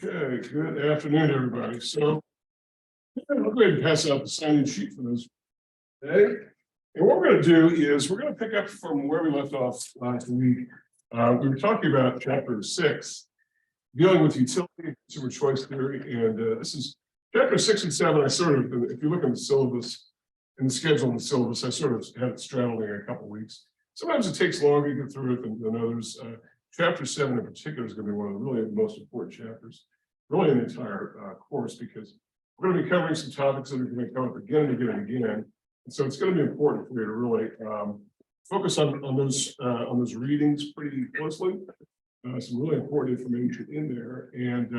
Okay, good afternoon, everybody. So I'll go ahead and pass out the sign-in sheet for this today. And what we're going to do is we're going to pick up from where we left off last week. We were talking about chapter 6, dealing with utility and consumer choice theory. And this is chapter 6 and 7. I sort of, if you look in the syllabus, in the schedule in the syllabus, I sort of had it straddling a couple of weeks. Sometimes it takes longer to get through it than others. Chapter 7 in particular is going to be one of the really most important chapters, really in the entire course, because we're going to be covering some topics that are going to come up again and again and again. And so it's going to be important for you to really focus on those readings pretty closely. Some really important information in there, and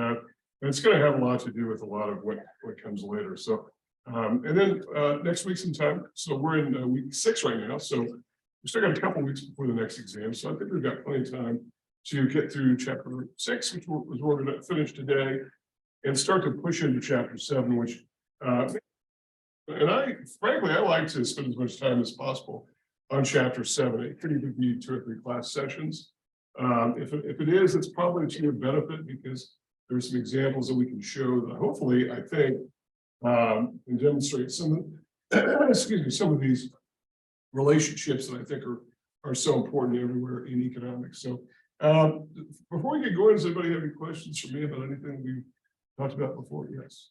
it's going to have a lot to do with a lot of what comes later. So, and then next week sometime. So we're in week 6 right now. So we still got a couple of weeks before the next exam. So I think we've got plenty of time to get through chapter 6, which we're going to finish today, and start to push into chapter 7, which, and frankly, I like to spend as much time as possible on chapter 7. It could even be 2 or 3 class sessions. If it is, it's probably to your benefit, because there's some examples that we can show that hopefully, I think, can demonstrate some of these relationships that I think are so important everywhere in economics. So before we get going, does anybody have any questions for me about anything we talked about before? Yes.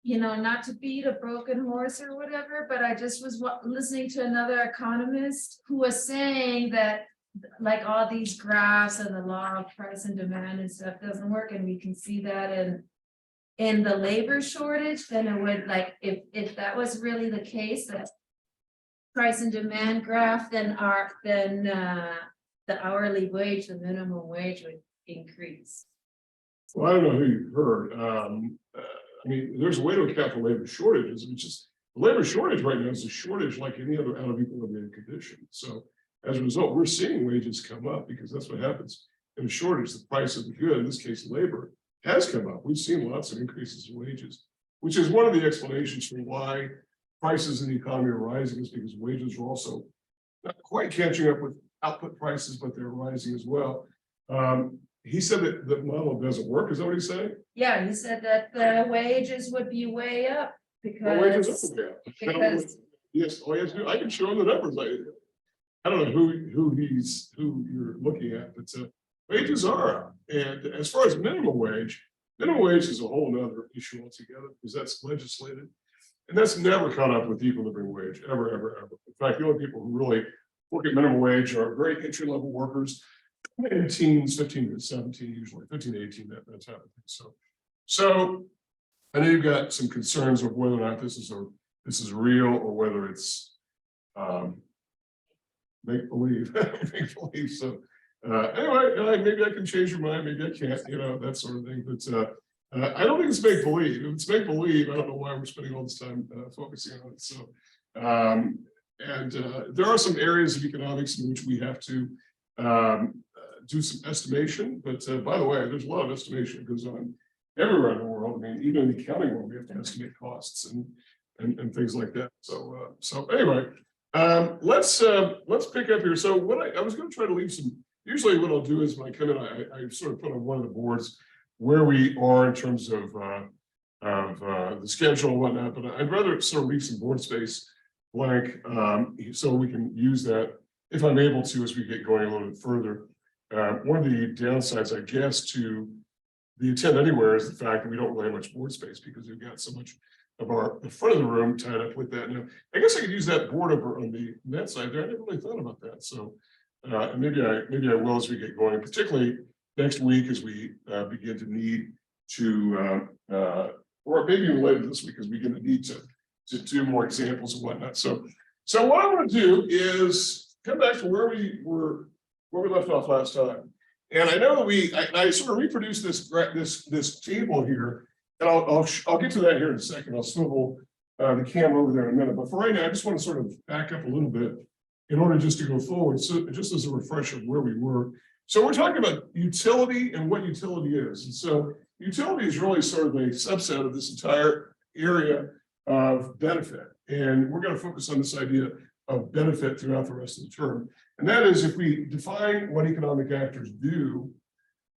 You know, not to beat a broken horse or whatever, but I just was listening to another economist who was saying that like all these graphs and the law of price and demand and stuff doesn't work, and we can see that in the labor shortage. Then it would, like, if that was really the case, that price and demand graph, then the hourly wage, the minimum wage would increase. Well, I don't know who you heard. I mean, there's a way to account for labor shortages, which is the labor shortage right now is a shortage like any other out of equilibrium condition. So as a result, we're seeing wages come up because that's what happens in a shortage. The price of the good, in this case, labor, has come up. We've seen lots of increases in wages, which is one of the explanations for why prices in the economy are rising, is because wages are also not quite catching up with output prices, but they're rising as well. He said that the model doesn't work. Is that what he's saying? Yeah, he said that the wages would be way up Well, wages are way up. because Yes, all he has to do, I can show him the numbers. I don't know who you're looking at, but wages are up. And as far as minimum wage is a whole nother issue altogether, because that's legislated. And that's never caught up with equilibrium wage, ever. In fact, the only people who really work at minimum wage are very entry-level workers in teens, 15 to 17, usually 15 to 18, that type of thing. So I know you've got some concerns of whether or not this is real, or whether it's make believe. So anyway, maybe I can change your mind, maybe I can't, that sort of thing. But I don't think it's make believe. If it's make believe, I don't know why we're spending all this time focusing on it. So, there are some areas of economics in which we have to do some estimation. But by the way, there's a lot of estimation that goes on everywhere in the world. I mean, even in the accounting world, we have to estimate costs and things like that. So anyway, let's pick up here. So what I was going to try to leave some. Usually, what I'll do is when I come in, I sort of put on one of the boards where we are in terms of the schedule and whatnot, but I'd rather sort of leave some board space blank so we can use that if I'm able to as we get going a little bit further. One of the downsides, I guess, to the Attend Anywhere is the fact that we don't really have much board space because we've got so much of the front of the room tied up with that. Now, I guess I could use that board over on that side there. I never really thought about that. So maybe I will as we get going, particularly next week as we begin to need to, or maybe even later this week as we begin to need to do more examples and whatnot. So what I want to do is come back to where we left off last time. And I know that I sort of reproduced this table here, and I'll get to that here in a second. I'll swivel the camera over there in a minute. But for right now, I just want to sort of back up a little bit in order just to go forward. So just as a refresher of where we were. So we're talking about utility and what utility is. And so utility is really sort of a subset of this entire area of benefit. And we're going to focus on this idea of benefit throughout the rest of the term. And that is, if we define what economic actors do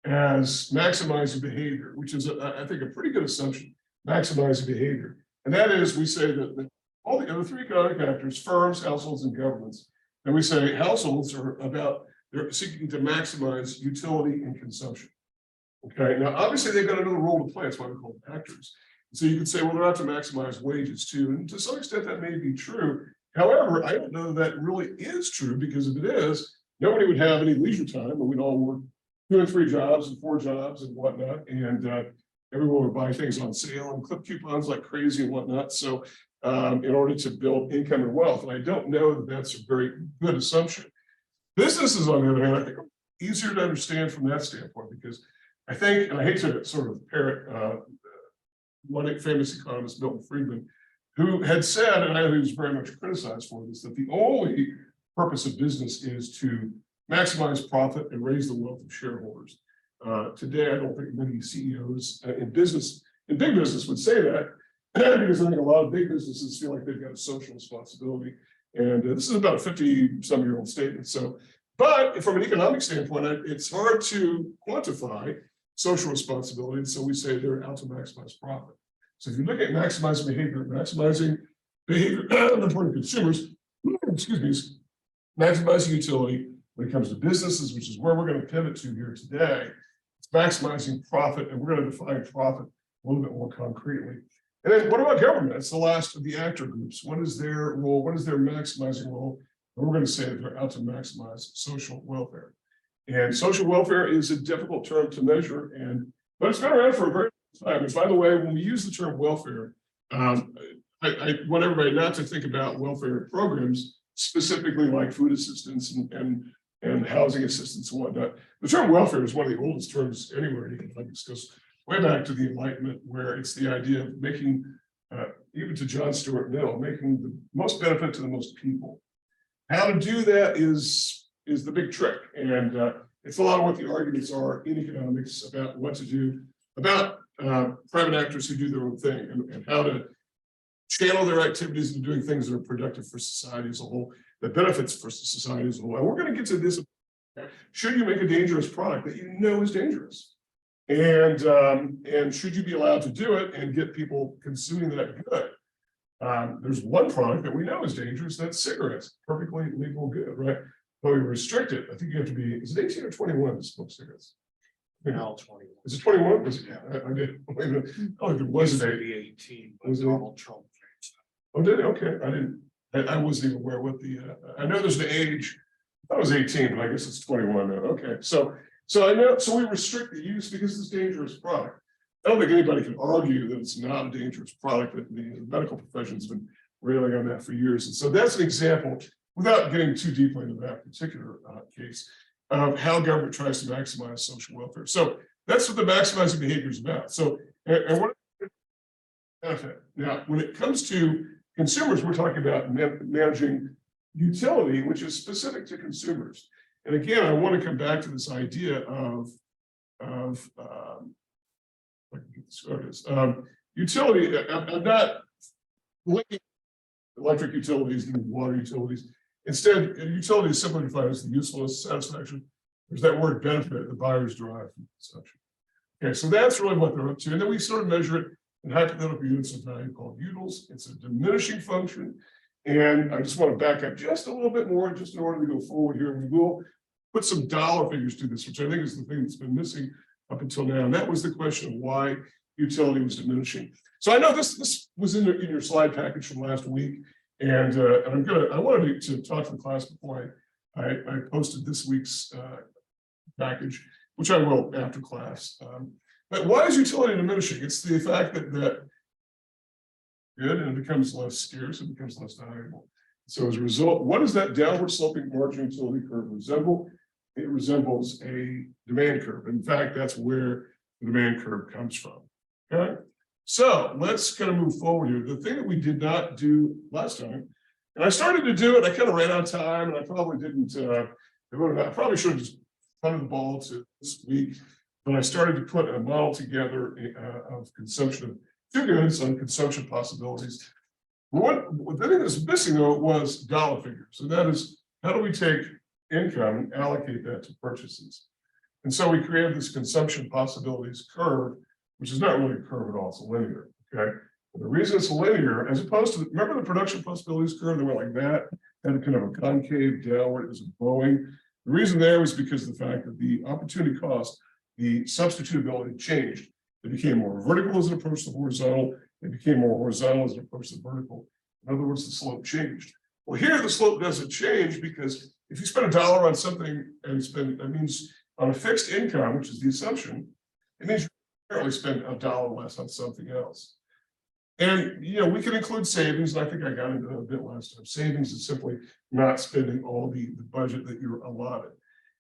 as maximizing behavior, which is, I think, a pretty good assumption, maximizing behavior. And that is, we say that all the other three economic actors, firms, households, and governments, and we say households are about, they're seeking to maximize utility and consumption. Okay, now obviously they've got another role to play, that's why we call them actors. So you could say, well, they're out to maximize wages too, and to some extent that may be true. However, I don't know that really is true, because if it is, nobody would have any leisure time, and we'd all work 2 and 3 jobs and 4 jobs and whatnot, and everyone would buy things on sale and clip coupons like crazy and whatnot. So in order to build income and wealth, and I don't know that that's a very good assumption. Businesses, on the other hand, I think are easier to understand from that standpoint, because I think, and I hate to sort of parrot one famous economist, Milton Friedman, who had said, and I know he was very much criticized for this, that the only purpose of business is to maximize profit and raise the wealth of shareholders. Today, I don't think many CEOs in big business would say that, because I think a lot of big businesses feel like they've got a social responsibility. And this is about a 50-some-year-old statement. So, but from an economic standpoint, it's hard to quantify social responsibility. So we say they're out to maximize profit. So if you look at maximizing behavior for consumers, excuse me, maximizing utility when it comes to businesses, which is where we're going to pivot to here today. It's maximizing profit, and we're going to define profit a little bit more concretely. And then what about government? It's the last of the actor groups. What is their role? What is their maximizing role? And we're going to say that they're out to maximize social welfare. And social welfare is a difficult term to measure, but it's been around for a very long time. And by the way, when we use the term welfare, I want everybody not to think about welfare programs specifically like food assistance and housing assistance and whatnot. The term welfare is one of the oldest terms anywhere in economics, goes way back to the Enlightenment, where it's the idea of making, even to John Stuart Mill, making the most benefit to the most people. How to do that is the big trick. And it's a lot of what the arguments are in economics about what to do, about private actors who do their own thing, and how to channel their activities into doing things that are productive for society as a whole, that benefits for society as a whole. And we're going to get to this. Should you make a dangerous product that you know is dangerous? And should you be allowed to do it and get people consuming that good? There's one product that we know is dangerous, that's cigarettes, perfectly legal good, right? But we restrict it. I think you have to be, is it 18 or 21 to smoke cigarettes? Now 21. Is it 21? Was it? I did. Wait a minute. Oh, it wasn't. Maybe 18. Was it? Donald Trump changed Oh, did it? Okay. I wasn't even aware what the, I know there's the age. I thought it was 18, but I guess it's 21 now. Okay. So I know, so we restrict the use because it's a dangerous product. I don't think anybody can argue that it's not a dangerous product. That the medical profession's been railing on that for years. And so that's an example, without getting too deeply into that particular case, of how government tries to maximize social welfare. So that's what the maximizing behavior is about. So, and what benefit? Now, when it comes to consumers, we're talking about managing utility, which is specific to consumers. And again, I want to come back to this idea of utility. I'm not linking electric utilities and water utilities. Instead, utility is simply defined as the usefulness, satisfaction. There's that word benefit the buyers derive from consumption. Okay, so that's really what they're up to. And then we sort of measure it in hypothetical units of value called utils. It's a diminishing function. And I just want to back up just a little bit more, just in order to go forward here. And we will put some dollar figures to this, which I think is the thing that's been missing up until now. And that was the question of why utility was diminishing. So I know this was in your slide package from last week. And I wanted to talk to the class before I posted this week's package, which I will after class. But why is utility diminishing? It's the fact that good and it becomes less scarce, it becomes less valuable. So as a result, what does that downward sloping margin utility curve resemble? It resembles a demand curve. In fact, that's where the demand curve comes from. Okay. So let's kind of move forward here. The thing that we did not do last time, and I started to do it, I kind of ran out of time, and I probably didn't. I probably should have just punted the ball to this week, but I started to put a model together of consumption of two goods on consumption possibilities. The thing that was missing though was dollar figures, and that is how do we take income and allocate that to purchases? And so we created this consumption possibilities curve, which is not really a curve at all, it's linear, okay? And the reason it's linear, as opposed to, remember the production possibilities curve that went like that, had kind of a concave downward, it was a bowing. The reason there was because of the fact that the opportunity cost, the substitutability changed. It became more vertical as it approached the horizontal, it became more horizontal as it approached the vertical. In other words, the slope changed. Well, here the slope doesn't change because if you spend $1 on something and spend, that means on a fixed income, which is the assumption, it means you currently spend $1 less on something else. And we can include savings, and I think I got into that a bit last time. Savings is simply not spending all the budget that you're allotted.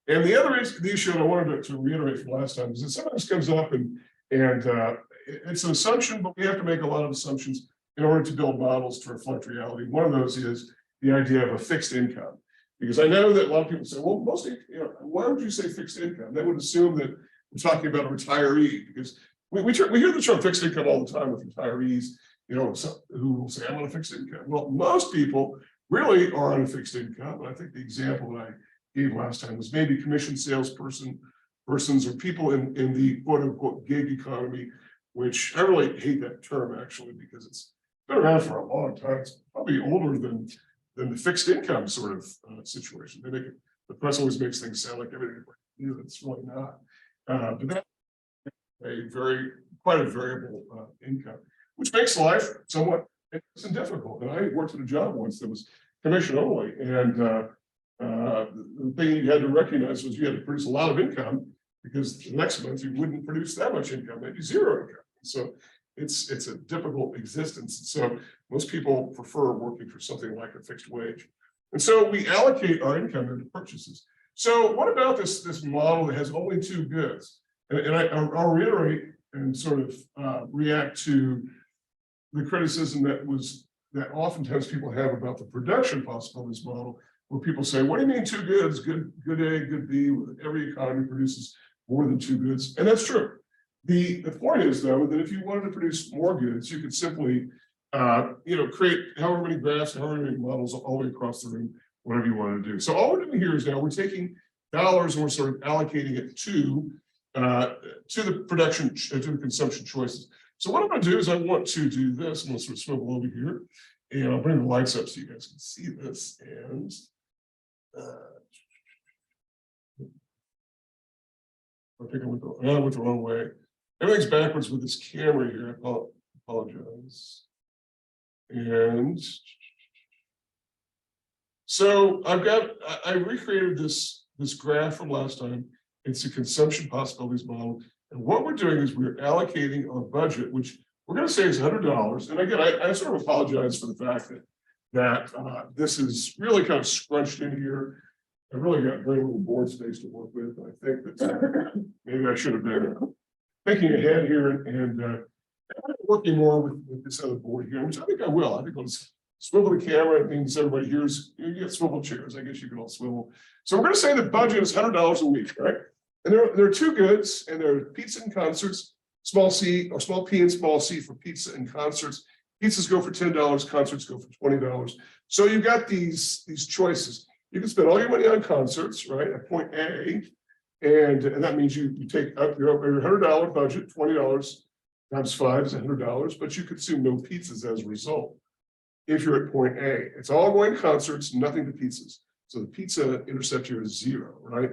And the other issue that I wanted to reiterate from last time is that sometimes comes up and it's an assumption, but we have to make a lot of assumptions in order to build models to reflect reality. One of those is the idea of a fixed income. Because I know that a lot of people say, well, mostly, why would you say fixed income? That would assume that we're talking about a retiree, because we hear the term fixed income all the time with retirees, who will say, I'm on a fixed income. Well, most people really are on a fixed income. And I think the example that I gave last time was maybe commission salespersons or people in the quote unquote gig economy, which I really hate that term actually, because it's been around for a long time. It's probably older than the fixed income sort of situation. They make it, the press always makes things sound like everything it's really not. But that's quite a variable income, which makes life somewhat difficult. And I worked at a job once that was commission only, and the thing you had to recognize was you had to produce a lot of income, because the next month you wouldn't produce that much income, maybe zero income. So it's a difficult existence. And so most people prefer working for something like a fixed wage. And so we allocate our income into purchases. So what about this model that has only two goods? And I'll reiterate and sort of react to the criticism that oftentimes people have about the production possibilities model, where people say, what do you mean two goods? Good A, good B, every economy produces more than two goods. And that's true. The point is, though, that if you wanted to produce more goods, you could simply, create however many graphs, however many models all the way across the room, whatever you want to do. So all we're doing here is now we're taking dollars and we're sort of allocating it to the production, to the consumption choices. So what I'm going to do is I want to do this. I'm going to sort of swivel over here, and I'll bring the lights up so you guys can see this. And I think I went the wrong way. Everything's backwards with this camera here. I apologize. And so I recreated this graph from last time. It's a consumption possibilities model. And what we're doing is we're allocating our budget, which we're going to say is $100. And again, I sort of apologize for the fact that this is really kind of scrunched in here. I really got very little board space to work with. I think that maybe I should have been thinking ahead here and working more with this other board here, which I think I will. I think I'll just swivel the camera. It means everybody hears. You get swivel chairs. I guess you can all swivel. So we're going to say the budget is $100 a week, right? And there are two goods, and there are pizza and concerts, small c or small p and small c for pizza and concerts. Pizzas go for $10, concerts go for $20. So you've got these choices. You can spend all your money on concerts, right, at point A, and that means you take up your $100 budget, $20 times 5 is $100, but you consume no pizzas as a result. If you're at point A, it's all going to concerts, nothing to pizzas. So the pizza intercept here is 0, right?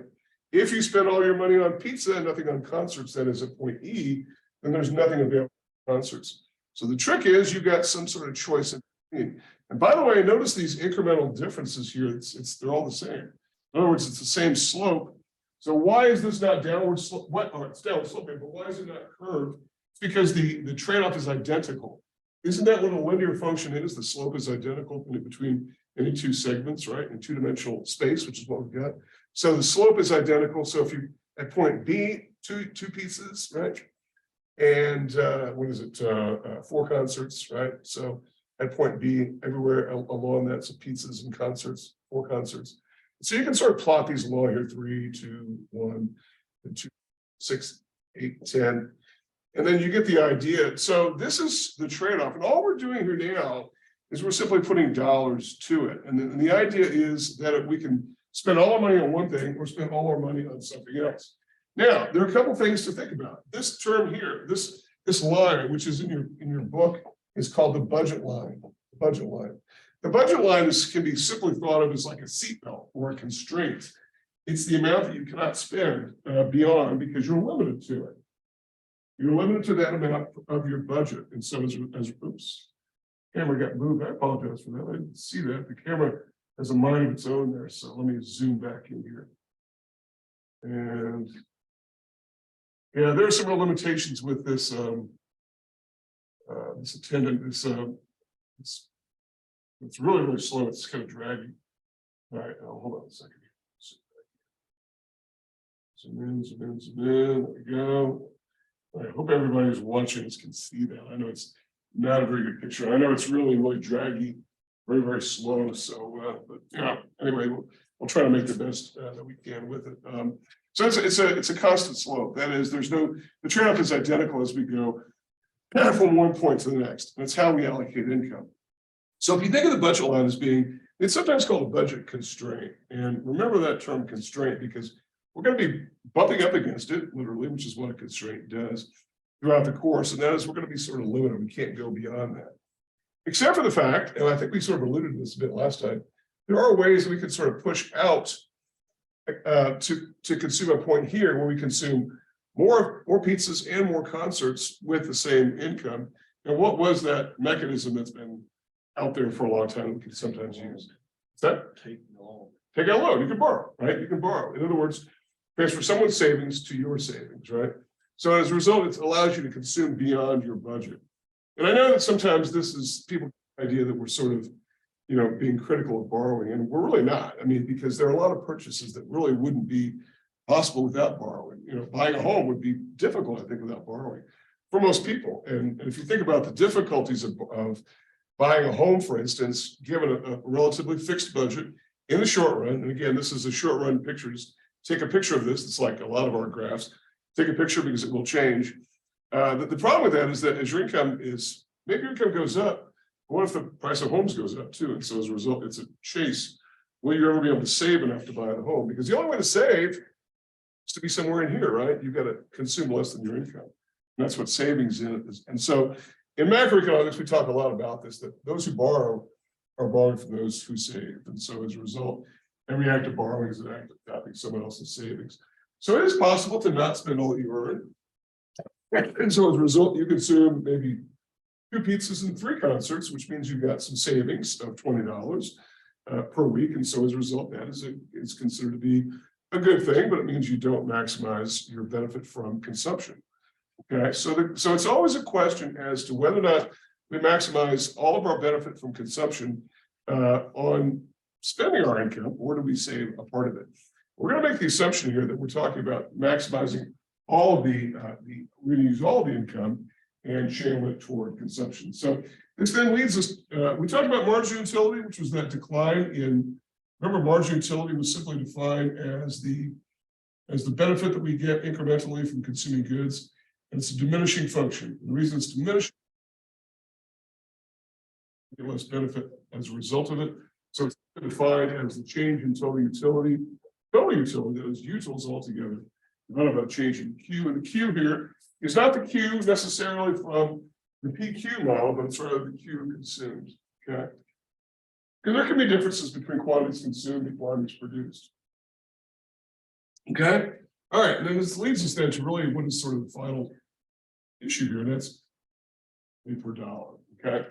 If you spend all your money on pizza and nothing on concerts, that is at point E, then there's nothing available for concerts. So the trick is you've got some sort of choice in between. And by the way, notice these incremental differences here. They're all the same. In other words, it's the same slope. So why is this not downward slope? It's downward sloping, but why is it not curved? It's because the trade-off is identical. Isn't that what a linear function is? The slope is identical between any two segments, right? In two-dimensional space, which is what we've got. So the slope is identical. So if you at point B, two pieces, right? And what is it? 4 concerts, right? So at point B, everywhere along that, so pizzas and concerts, 4 concerts. So you can sort of plot these along here: 3, 2, 1, and 2, 6, 8, 10. And then you get the idea. So this is the trade-off. And all we're doing here now is we're simply putting dollars to it. And the idea is that we can spend all our money on one thing or spend all our money on something else. Now, there are a couple things to think about. This term here, this line, which is in your book, is called the budget line. The budget line. The budget line can be simply thought of as like a seatbelt or a constraint. It's the amount that you cannot spend beyond because you're limited to it. You're limited to that amount of your budget. And so as oops, camera got moved. I apologize for that. I didn't see that. The camera has a mind of its own there. So let me zoom back in here. And yeah, there are some real limitations with this this attendant. It's really, really slow. It's kind of draggy. All right, hold on a second. Zoom in, zoom in, zoom in. There we go. I hope everybody who's watching this can see that. I know it's not a very good picture. I know it's really, really draggy, very, very slow. So, but yeah, anyway, we'll try to make the best that we can with it. So it's a constant slope. That is, the trade-off is identical as we go from one point to the next. That's how we allocate income. So if you think of the budget line as being, it's sometimes called a budget constraint. And remember that term constraint because we're going to be bumping up against it, literally, which is what a constraint does throughout the course. And that is we're going to be sort of limited. We can't go beyond that. Except for the fact, and I think we sort of alluded to this a bit last time, there are ways we can sort of push out to consume a point here where we consume more pizzas and more concerts with the same income. And what was that mechanism that's been out there for a long time that we can sometimes use? Is that take out a loan? You can borrow, right? You can borrow. In other words, transfer someone's savings to your savings, right? So as a result, it allows you to consume beyond your budget. And I know that sometimes this is people's idea that we're sort of, being critical of borrowing, and we're really not. I mean, because there are a lot of purchases that really wouldn't be possible without borrowing. Buying a home would be difficult, I think, without borrowing for most people. And if you think about the difficulties of buying a home, for instance, given a relatively fixed budget in the short run, and again, this is a short run pictures. Take a picture of this. It's like a lot of our graphs. Take a picture because it will change. The problem with that is that as your income maybe your income goes up. What if the price of homes goes up too? And so as a result, it's a chase. Will you ever be able to save enough to buy the home? Because the only way to save is to be somewhere in here, right? You've got to consume less than your income. And that's what savings is. And so in macroeconomics, we talk a lot about this, that those who borrow are borrowing from those who save. And so as a result, every act of borrowing is an act of copying someone else's savings. So it is possible to not spend all that you earn. And so as a result, you consume maybe 2 pizzas and 3 concerts, which means you've got some savings of $20 per week. And so as a result, that is considered to be a good thing, but it means you don't maximize your benefit from consumption. Okay, so it's always a question as to whether or not we maximize all of our benefit from consumption on spending our income, or do we save a part of it? We're going to make the assumption here that we're talking about maximizing all of we're going to use all of the income and channel it toward consumption. So this then leads us, we talked about marginal utility, which was that decline in, remember, marginal utility was simply defined as the benefit that we get incrementally from consuming goods, and it's a diminishing function. The reason it's diminishing, get less benefit as a result of it. So it's defined as the change in total utility, that is utils altogether, not about changing Q. And the Q here is not the Q necessarily from the PQ model, but it's rather the Q consumed. Okay. Because there can be differences between quantities consumed and quantities produced. Okay. All right. And then this leads us then to really what is sort of the final issue here, and that's pay per dollar. Okay.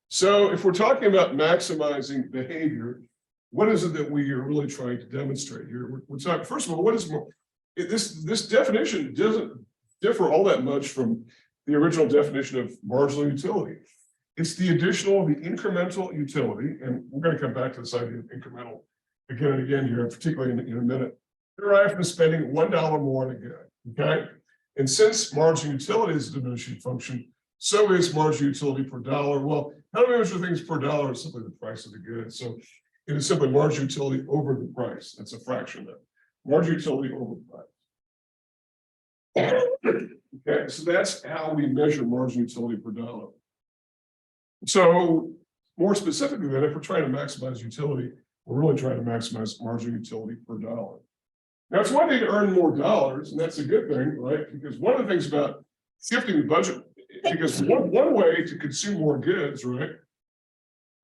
So if we're talking about maximizing behavior, what is it that we are really trying to demonstrate here? We're talking, first of all, what is more, this definition doesn't differ all that much from the original definition of marginal utility. It's the additional, the incremental utility, and we're going to come back to this idea of incremental again and again here, particularly in a minute, derived from spending $1 more on a good. Okay. And since marginal utility is a diminishing function, so is marginal utility per dollar. Well, how do we measure things per dollar? Is simply the price of the good. So it is simply marginal utility over the price. That's a fraction of it. Marginal utility over the price. Okay, so that's how we measure marginal utility per dollar. So more specifically, then, if we're trying to maximize utility, we're really trying to maximize marginal utility per dollar. Now, it's one thing to earn more dollars, and that's a good thing, right? Because one of the things about shifting the budget, because one way to consume more goods, right?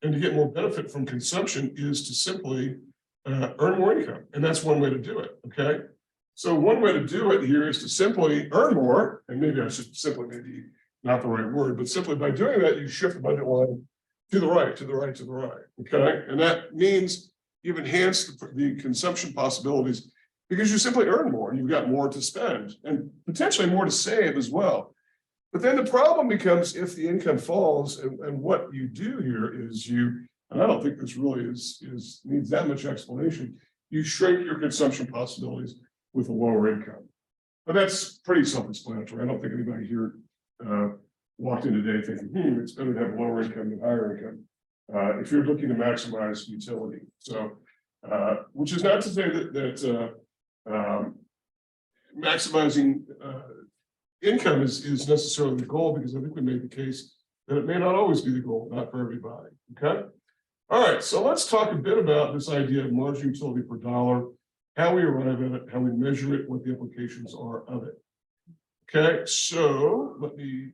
And to get more benefit from consumption is to simply earn more income. And that's one way to do it, okay? So one way to do it here is to simply earn more, and maybe I should simply, maybe not the right word, but simply by doing that, you shift the budget line to the right, to the right, to the right, okay? And that means you've enhanced the consumption possibilities because you simply earn more and you've got more to spend and potentially more to save as well. But then the problem becomes if the income falls, and what you do here is you, and I don't think this really needs that much explanation, you shrink your consumption possibilities with a lower income. But that's pretty self-explanatory. I don't think anybody here walked in today thinking, it's better to have lower income than higher income if you're looking to maximize utility. So, which is not to say that maximizing income is necessarily the goal, because I think we made the case that it may not always be the goal, not for everybody, okay? All right, so let's talk a bit about this idea of marginal utility per dollar, how we arrive at it, how we measure it, what the implications are of it. Okay, so let me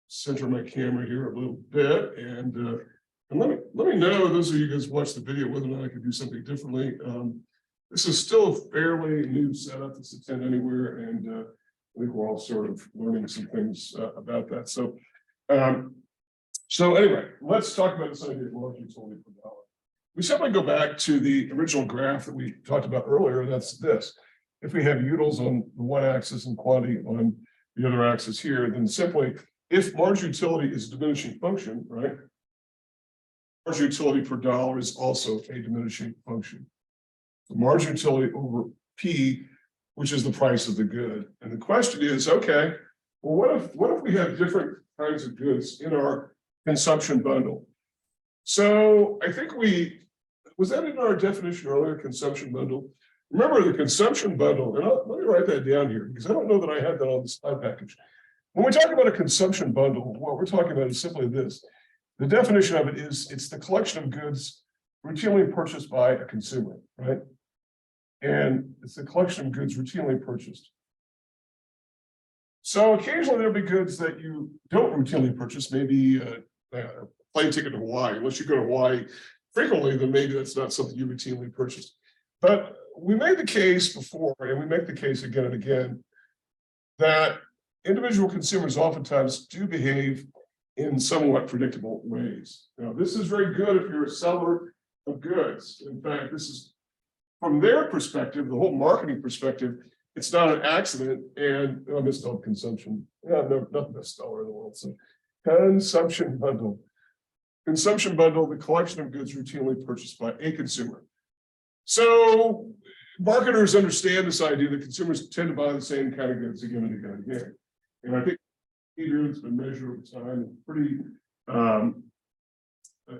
center my camera here a little bit, and let me know, those of you guys watch the video, whether or not I could do something differently. This is still a fairly new setup, this Attend Anywhere, and I think we're all sort of learning some things about that. So, so anyway, let's talk about this idea of marginal utility per dollar. We simply go back to the original graph that we talked about earlier. That's this. If we have utils on the one axis and quantity on the other axis here, then simply, if marginal utility is a diminishing function, right? Marginal utility per dollar is also a diminishing function. So marginal utility over P, which is the price of the good. And the question is, okay, well, what if we have different kinds of goods in our consumption bundle? So I think was that in our definition earlier, consumption bundle? Remember the consumption bundle, and let me write that down here, because I don't know that I have that on the slide package. When we talk about a consumption bundle, what we're talking about is simply this. The definition of it is it's the collection of goods routinely purchased by a consumer, right? And it's a collection of goods routinely purchased. So occasionally there'll be goods that you don't routinely purchase, maybe a plane ticket to Hawaii. Unless you go to Hawaii frequently, then maybe that's not something you routinely purchase. But we made the case before, and we make the case again and again, that individual consumers oftentimes do behave in somewhat predictable ways. Now, this is very good if you're a seller of goods. In fact, this is from their perspective, the whole marketing perspective, it's not an accident. And I misspelled consumption. Yeah, no, not the best speller in the world. So consumption bundle. Consumption bundle, the collection of goods routinely purchased by a consumer. So marketers understand this idea that consumers tend to buy the same kind of goods again and again and again. And I think here it's been measured over time.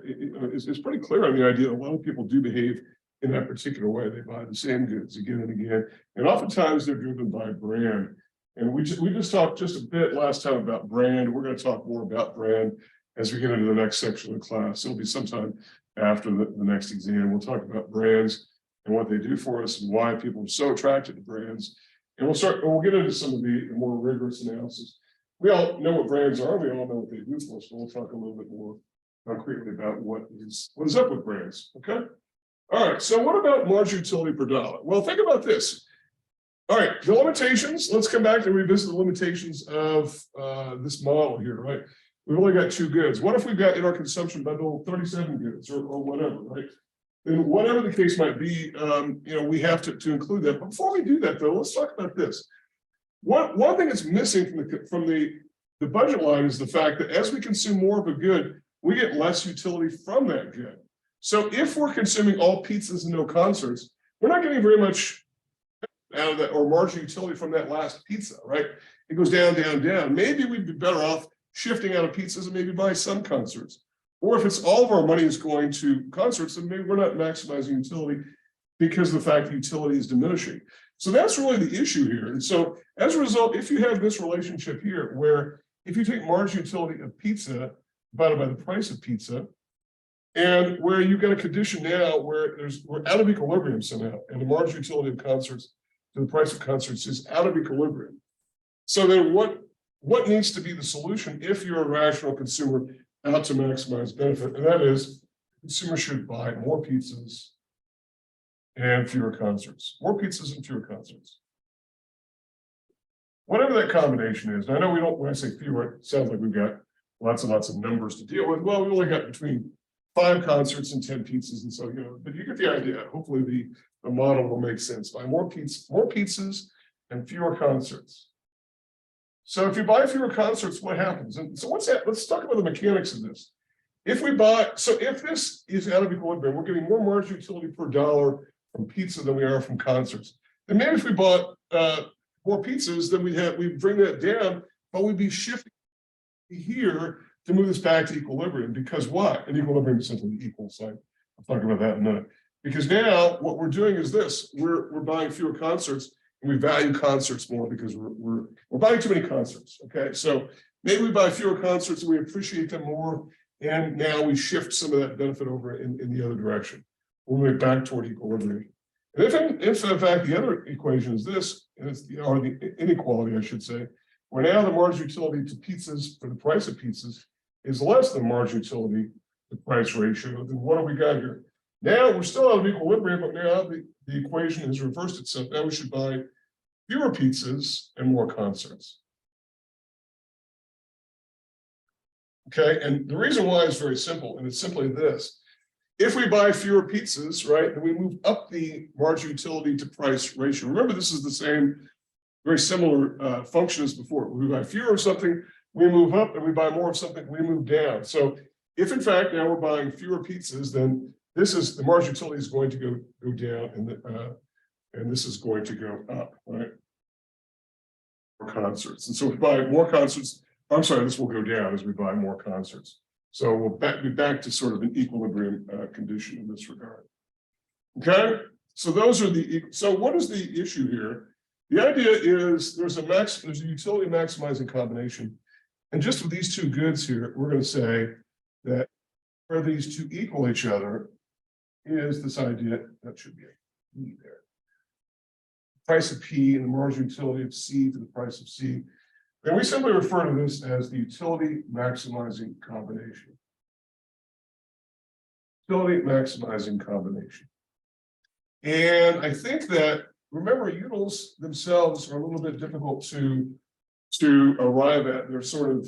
It's pretty clear on the idea that a lot of people do behave in that particular way. They buy the same goods again and again, and oftentimes they're driven by brand. And we just talked just a bit last time about brand. We're going to talk more about brand as we get into the next section of the class. It'll be sometime after the next exam. We'll talk about brands and what they do for us and why people are so attracted to brands. And we'll get into some of the more rigorous analysis. We all know what brands are. We all know what they do for us. But we'll talk a little bit more concretely about what is up with brands. Okay. All right. So what about marginal utility per dollar? Well, think about this. All right. The limitations. Let's come back and revisit the limitations of this model here. Right. We've only got 2 goods. What if we've got in our consumption bundle 37 goods or whatever? Right. And whatever the case might be, we have to include that. But before we do that, though, let's talk about this. One thing that's missing from the budget line is the fact that as we consume more of a good, we get less utility from that good. So if we're consuming all pizzas and no concerts, we're not getting very much out of that or marginal utility from that last pizza, right? It goes down, down, down. Maybe we'd be better off shifting out of pizzas and maybe buy some concerts. Or if it's all of our money is going to concerts, then maybe we're not maximizing utility because of the fact that utility is diminishing. So that's really the issue here. And so as a result, if you have this relationship here, where if you take marginal utility of pizza divided by the price of pizza, and where you've got a condition now where we're out of equilibrium somehow, and the marginal utility of concerts to the price of concerts is out of equilibrium. So then what needs to be the solution if you're a rational consumer out to maximize benefit? And that is, consumers should buy more pizzas and fewer concerts. More pizzas and fewer concerts. Whatever that combination is. I know we don't, when I say fewer, it sounds like we've got lots and lots of numbers to deal with. Well, we only got between 5 concerts and 10 pizzas. And so, you know, but you get the idea. Hopefully the model will make sense. Buy more pizzas and fewer concerts. So if you buy fewer concerts, what happens? And so what's that? Let's talk about the mechanics of this. If we buy, so if this is out of equilibrium, we're getting more margin utility per dollar from pizza than we are from concerts. And maybe if we bought more pizzas, then we bring that down, but we'd be shifting here to move this back to equilibrium. Because what? And equilibrium is simply equal sign. I'll talk about that in a minute. Because now what we're doing is this: we're buying fewer concerts, and we value concerts more because we're buying too many concerts. Okay, so maybe we buy fewer concerts and we appreciate them more, and now we shift some of that benefit over in the other direction. We'll move back toward equilibrium. And if in fact the other equation is this, and it's or the inequality, I should say, where now the margin utility to pizzas for the price of pizzas is less than margin utility to price ratio, then what have we got here? Now we're still out of equilibrium, but now the equation has reversed itself. Now we should buy fewer pizzas and more concerts. Okay, and the reason why is very simple, and it's simply this. If we buy fewer pizzas, right, then we move up the margin utility to price ratio. Remember, this is the same, very similar function as before. We buy fewer of something, we move up, and we buy more of something, we move down. So if in fact now we're buying fewer pizzas, then this is the margin utility is going to go down, and this is going to go up, right? More concerts, and so if we buy more concerts, I'm sorry, this will go down as we buy more concerts. So we'll be back to sort of an equilibrium condition in this regard. Okay, so those are so what is the issue here? The idea is there's a utility maximizing combination, and just with these two goods here, we're going to say that where these two equal each other is this idea that should be a P there. Price of P and the margin utility of C to the price of C. And we simply refer to this as the utility maximizing combination. Utility maximizing combination. And I think that, remember, utils themselves are a little bit difficult to arrive at. They're sort of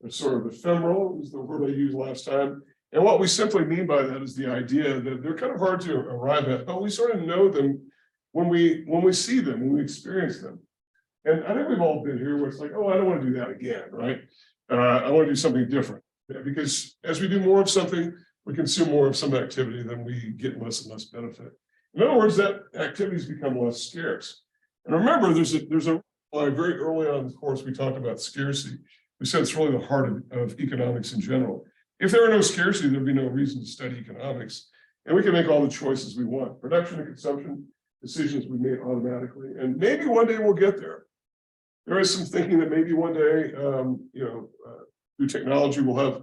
ephemeral, is the word I used last time. And what we simply mean by that is the idea that they're kind of hard to arrive at, but we sort of know them when we see them, when we experience them. And I think we've all been here where it's like, oh, I don't want to do that again, right? I want to do something different. Because as we do more of something, we consume more of some activity, then we get less and less benefit. In other words, that activities become less scarce. And remember, there's a very early on in the course, we talked about scarcity. We said it's really the heart of economics in general. If there were no scarcity, there'd be no reason to study economics. And we can make all the choices we want. Production and consumption decisions we made automatically. And maybe one day we'll get there. There is some thinking that maybe one day, through technology, we'll have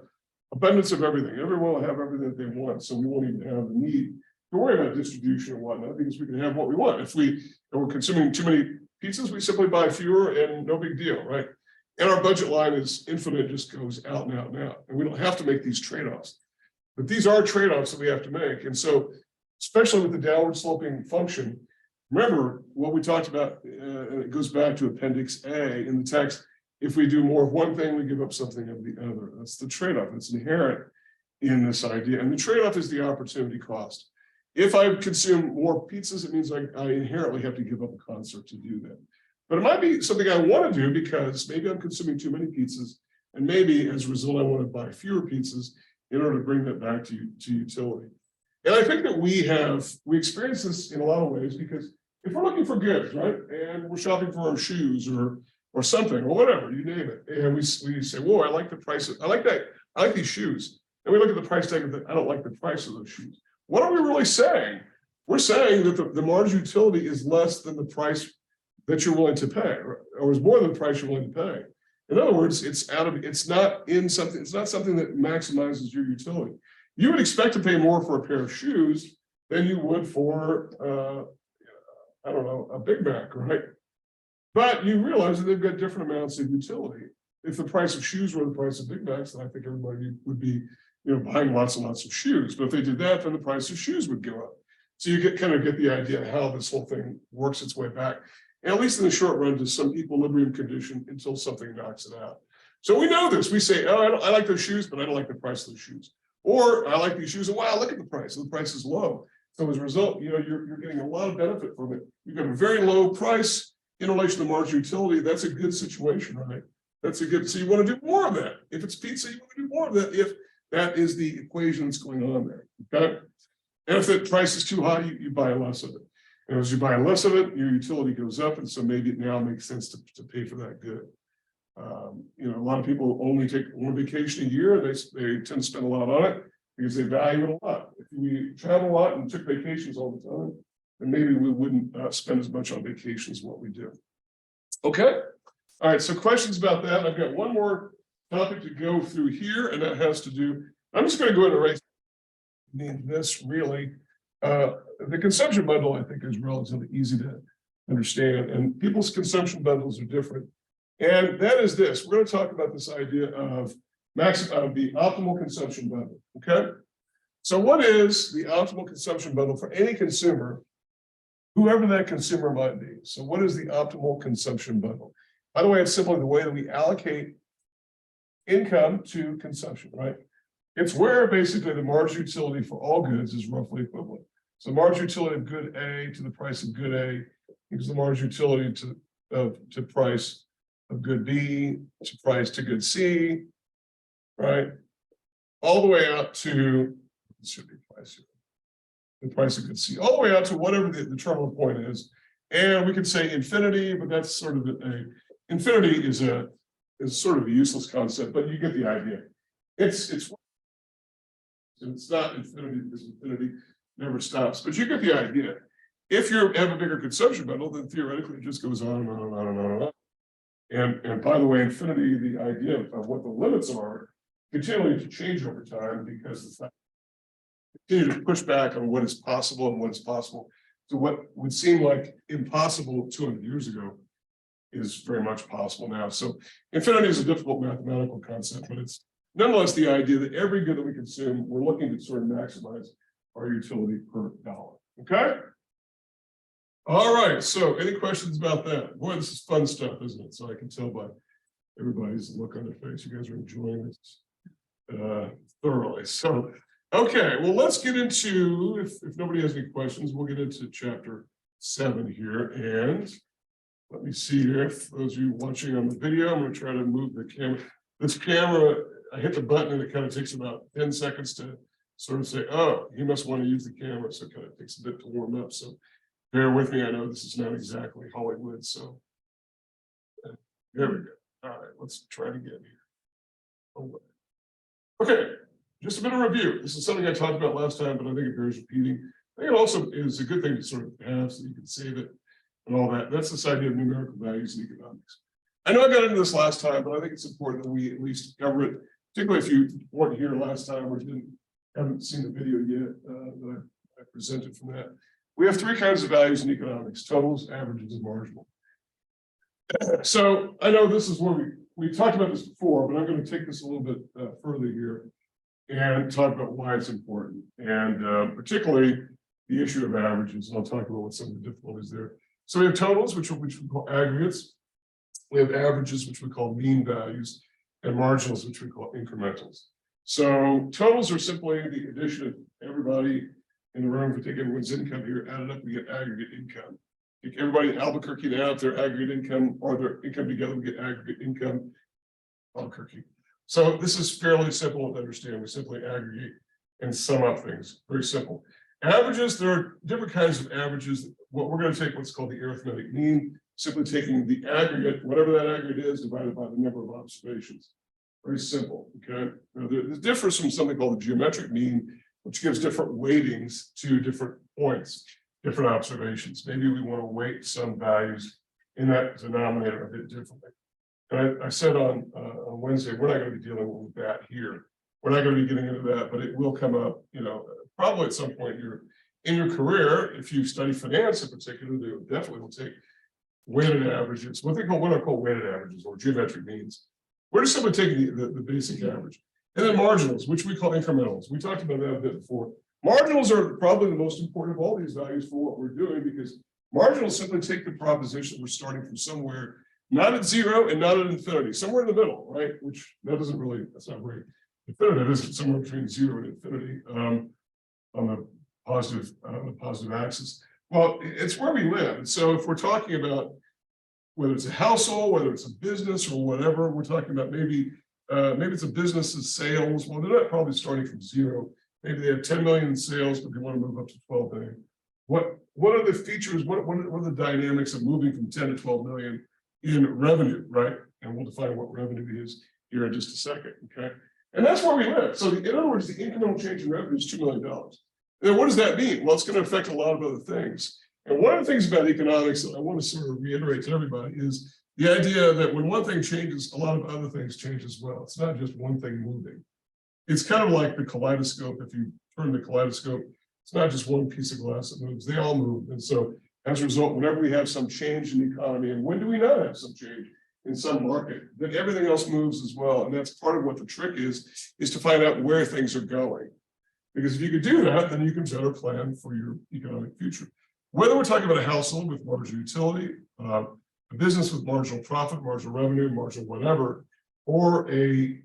abundance of everything. Everyone will have everything that they want. So we won't even have the need to worry about distribution and whatnot, because we can have what we want. If we're consuming too many pizzas, we simply buy fewer and no big deal, right? And our budget line is infinite, just goes out and out and out. And we don't have to make these trade-offs. But these are trade-offs that we have to make. And so, especially with the downward sloping function, remember what we talked about, and it goes back to Appendix A in the text. If we do more of one thing, we give up something of the other. That's the trade-off. It's inherent in this idea. And the trade-off is the opportunity cost. If I consume more pizzas, it means I inherently have to give up a concert to do that. But it might be something I want to do because maybe I'm consuming too many pizzas, and maybe as a result, I want to buy fewer pizzas in order to bring that back to utility. And I think that we experience this in a lot of ways, because if we're looking for goods, right, and we're shopping for our shoes or something or whatever, you name it, and we say, whoa, I like the price of, I like these shoes. And we look at the price tag and think, I don't like the price of those shoes. What are we really saying? We're saying that the margin utility is less than the price that you're willing to pay, or is more than the price you're willing to pay. In other words, it's not something that maximizes your utility. You would expect to pay more for a pair of shoes than you would for I don't know, a Big Mac, right? But you realize that they've got different amounts of utility. If the price of shoes were the price of Big Macs, then I think everybody would be, buying lots and lots of shoes. But if they did that, then the price of shoes would go up. So you kind of get the idea of how this whole thing works its way back. And at least in the short run, to some equilibrium condition until something knocks it out. So we know this. We say, oh, I like those shoes, but I don't like the price of those shoes. Or I like these shoes, and wow, look at the price. The price is low. So as a result, you're getting a lot of benefit from it. You've got a very low price in relation to marginal utility. That's a good situation, right? That's a good, so you want to do more of that. If it's pizza, you want to do more of that if that is the equation that's going on there, okay? And if the price is too high, you buy less of it. And as you buy less of it, your utility goes up, and so maybe it now makes sense to pay for that good. A lot of people only take one vacation a year. They tend to spend a lot on it because they value it a lot. If we travel a lot and took vacations all the time, then maybe we wouldn't spend as much on vacations as what we do. Okay. All right. So questions about that? I've got one more topic to go through here, and that has to do. I'm just going to go into erase this really. The consumption bundle, I think, is relatively easy to understand, and people's consumption bundles are different. And that is this. We're going to talk about this idea of the optimal consumption bundle. Okay. So what is the optimal consumption bundle for any consumer, whoever that consumer might be? So what is the optimal consumption bundle? By the way, it's simply the way that we allocate income to consumption, right? It's where basically the marginal utility for all goods is roughly equivalent. So marginal utility of good A to the price of good A equals the marginal utility to price of good B to price to good C, right? All the way out to, it should be price here, the price of good C, all the way out to whatever the terminal point is. And we could say infinity, but that's sort of infinity is sort of a useless concept, but you get the idea. It's not infinity because infinity never stops, but you get the idea. If you have a bigger consumption bundle, then theoretically it just goes on and on and on and on and on. And by the way, infinity, the idea of what the limits are, continuing to change over time because the fact continue to push back on what is possible and what is possible. So what would seem like impossible 200 years ago is very much possible now. So infinity is a difficult mathematical concept, but it's nonetheless the idea that every good that we consume, we're looking to sort of maximize our utility per dollar. Okay. All right. So any questions about that? Boy, this is fun stuff, isn't it? So I can tell by everybody's look on their face. You guys are enjoying this thoroughly. So, okay. Well, let's get into, if nobody has any questions, we'll get into chapter 7 here. And let me see here. If those of you watching on the video, I'm going to try to move the camera. This camera, I hit the button and it kind of takes about 10 seconds to sort of say, oh, he must want to use the camera. So it kind of takes a bit to warm up. So bear with me. I know this is not exactly Hollywood. So there we go. All right, let's try to get here. Okay, just a bit of review. This is something I talked about last time, but I think it bears repeating. I think it also is a good thing to sort of have so you can save it and all that. That's this idea of numerical values in economics. I know I got into this last time, but I think it's important that we at least cover it, particularly if you weren't here last time or haven't seen the video yet that I presented from that. We have 3 kinds of values in economics: totals, averages, and marginal. So I know this is where we talked about this before, but I'm going to take this a little bit further here and talk about why it's important, and particularly the issue of averages. And I'll talk about what some of the difficulties there. So we have totals, which we call aggregates. We have averages, which we call mean values, and marginals, which we call incrementals. So totals are simply the addition of everybody in the room. If we take everyone's income here, add it up, we get aggregate income. Take everybody in Albuquerque and add up their aggregate income or their income together, we get aggregate income Albuquerque. So this is fairly simple to understand. We simply aggregate and sum up things. Very simple. Averages, there are different kinds of averages. What we're going to take what's called the arithmetic mean, simply taking the aggregate, whatever that aggregate is, divided by the number of observations. Very simple. Okay. Now, this differs from something called the geometric mean, which gives different weightings to different points, different observations. Maybe we want to weight some values in that denominator a bit differently. And I said on Wednesday, we're not going to be dealing with that here. We're not going to be getting into that, but it will come up, probably at some point here in your career, if you study finance in particular, they definitely will take weighted averages, what I call weighted averages or geometric means. We're just simply taking the basic average. And then marginals, which we call incrementals. We talked about that a bit before. Marginals are probably the most important of all these values for what we're doing, because marginals simply take the proposition we're starting from somewhere, not at zero and not at infinity, somewhere in the middle, right? Which that's not very definitive, is it? Somewhere between zero and infinity on the positive axis. Well, it's where we live. And so if we're talking about whether it's a household, whether it's a business or whatever, we're talking about maybe it's a business's sales. Well, they're not probably starting from zero. Maybe they have 10 million in sales, but they want to move up to 12 million. What are the features? What are the dynamics of moving from 10 to 12 million in revenue, right? And we'll define what revenue is here in just a second, okay? And that's where we live. So in other words, the incremental change in revenue is $2 million. And then what does that mean? Well, it's going to affect a lot of other things. And one of the things about economics that I want to sort of reiterate to everybody is the idea that when one thing changes, a lot of other things change as well. It's not just one thing moving. It's kind of like the kaleidoscope. If you turn the kaleidoscope, it's not just one piece of glass that moves, they all move. And so as a result, whenever we have some change in the economy, and when do we not have some change in some market, then everything else moves as well. And that's part of what the trick is to find out where things are going. Because if you could do that, then you can better plan for your economic future. Whether we're talking about a household with marginal utility, a business with marginal profit, marginal revenue, marginal whatever, or a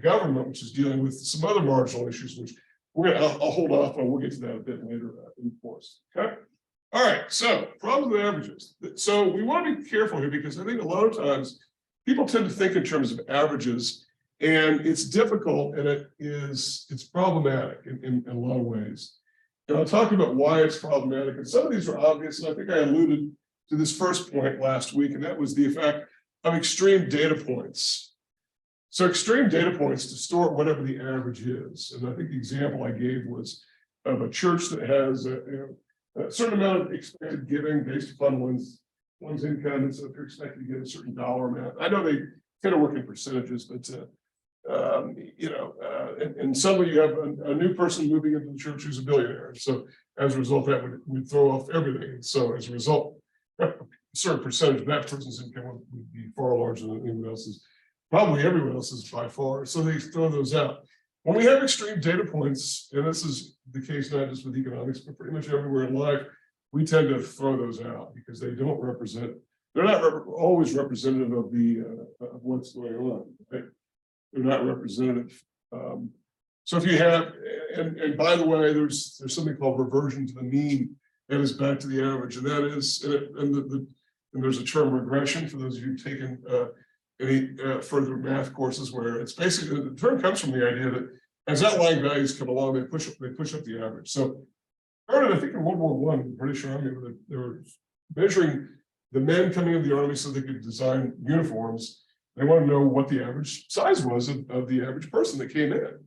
government which is dealing with some other marginal issues, which I'll hold off on. We'll get to that a bit later in the course. Okay. All right. So problems with averages. So we want to be careful here, because I think a lot of times people tend to think in terms of averages, and it's difficult, and it's problematic in a lot of ways. And I'll talk about why it's problematic. And some of these are obvious, and I think I alluded to this first point last week, and that was the effect of extreme data points. So extreme data points distort whatever the average is. And I think the example I gave was of a church that has a certain amount of expected giving based upon one's income. And so if you're expected to get a certain dollar amount, I know they kind of work in percentages, but and suddenly you have a new person moving into the church who's a billionaire. And so as a result, that would throw off everything. And so as a result, a certain percentage of that person's income would be far larger than anyone else's. Probably everyone else's by far. So they throw those out. When we have extreme data points, and this is the case not just with economics, but pretty much everywhere in life, we tend to throw those out because they don't represent, they're not always representative of of what's going on, right? They're not representative. So if you have, and by the way, there's something called reversion to the mean that is back to the average, and that is, and there's a term regression for those of you who've taken any further math courses, where it's basically, the term comes from the idea that as outlying values come along, they push up the average. So started, I think, in World War I, the British Army, they were measuring the men coming into the army so they could design uniforms. They want to know what the average size was of the average person that came in.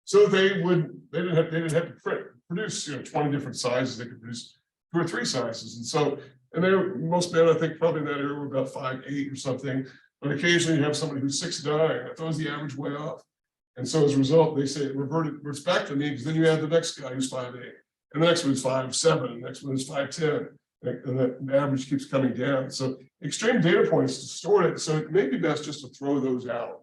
So they didn't have to produce 20 different sizes. They could produce 2 or 3 sizes. And so, most men, I think, probably in that era were about 5'8" or something. But occasionally you have somebody who's 6'9". That throws the average way off. And so as a result, they say it reverts back to me, because then you have the next guy who's 5'8", and the next one is 5'7", and the next one is 5'10". And the average keeps coming down. So extreme data points distort it. So it may be best just to throw those out.